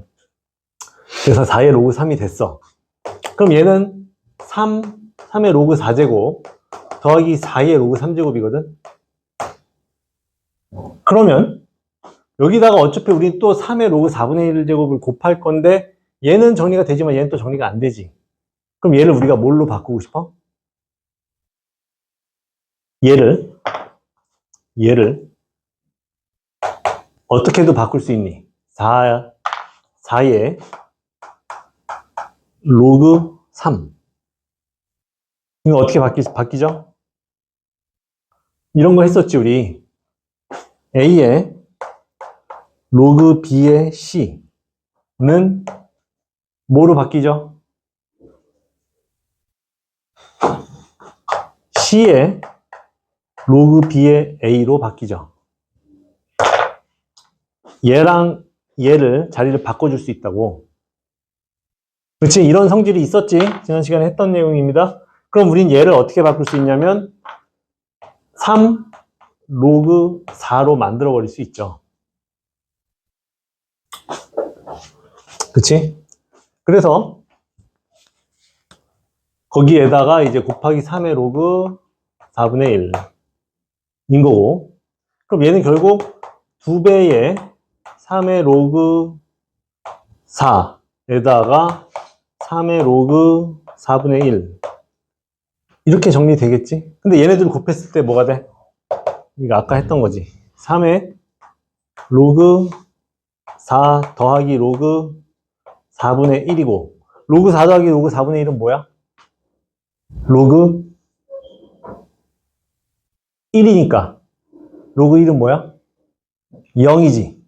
그래서 4의 로그 3이 됐어. 그럼 얘는 3의 로그 4제곱 더하기 4의 로그 3제곱이거든? 그러면 여기다가 어차피 우리 또 3의 로그 4분의 1제곱을 곱할 건데 얘는 정리가 되지만 얘는 또 정리가 안 되지. 그럼 얘를 우리가 뭘로 바꾸고 싶어? 얘를 어떻게도 바꿀 수 있니? 4의 로그 3. 이거 어떻게 바뀌죠? 이런 거 했었지, 우리. A의 로그 B의 C는 뭐로 바뀌죠? C의 로그 B의 A로 바뀌죠. 얘랑 얘를 자리를 바꿔줄 수 있다고. 그렇지? 이런 성질이 있었지? 지난 시간에 했던 내용입니다. 그럼 우린 얘를 어떻게 바꿀 수 있냐면 3 로그 4로 만들어 버릴 수 있죠. 그치? 그래서 거기에다가 이제 곱하기 3의 로그 4분의 1인 거고, 그럼 얘는 결국 2배의 3의 로그 4에다가 3의 로그 4분의 1 이렇게 정리되겠지? 근데 얘네들 곱했을 때 뭐가 돼? 이거 아까 했던 거지. 3의 로그 4 더하기 로그 4분의 1이고, 로그 4 더하기 로그 4분의 1은 뭐야? 로그 1이니까 로그 1은 뭐야? 0이지.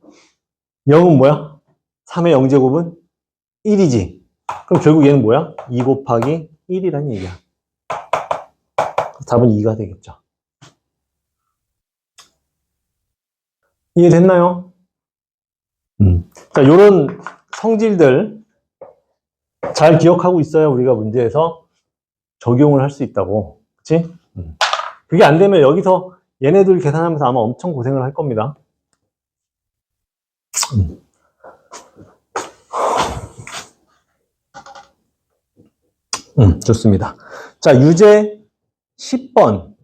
0은 뭐야? 3의 0제곱은 1이지. 그럼 결국 얘는 뭐야? 2 곱하기 1이라는 얘기야. 답은 2가 되겠죠. 이해됐나요? 자, 요런 성질들 잘 기억하고 있어야 우리가 문제에서 적용을 할 수 있다고. 그치? 그게 안 되면 여기서 얘네들 계산하면서 아마 엄청 고생을 할 겁니다. 좋습니다. 자, 유제 10번.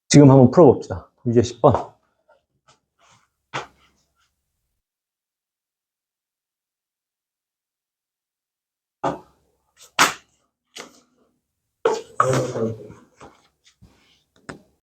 지금 한번 풀어봅시다. 유제 10번.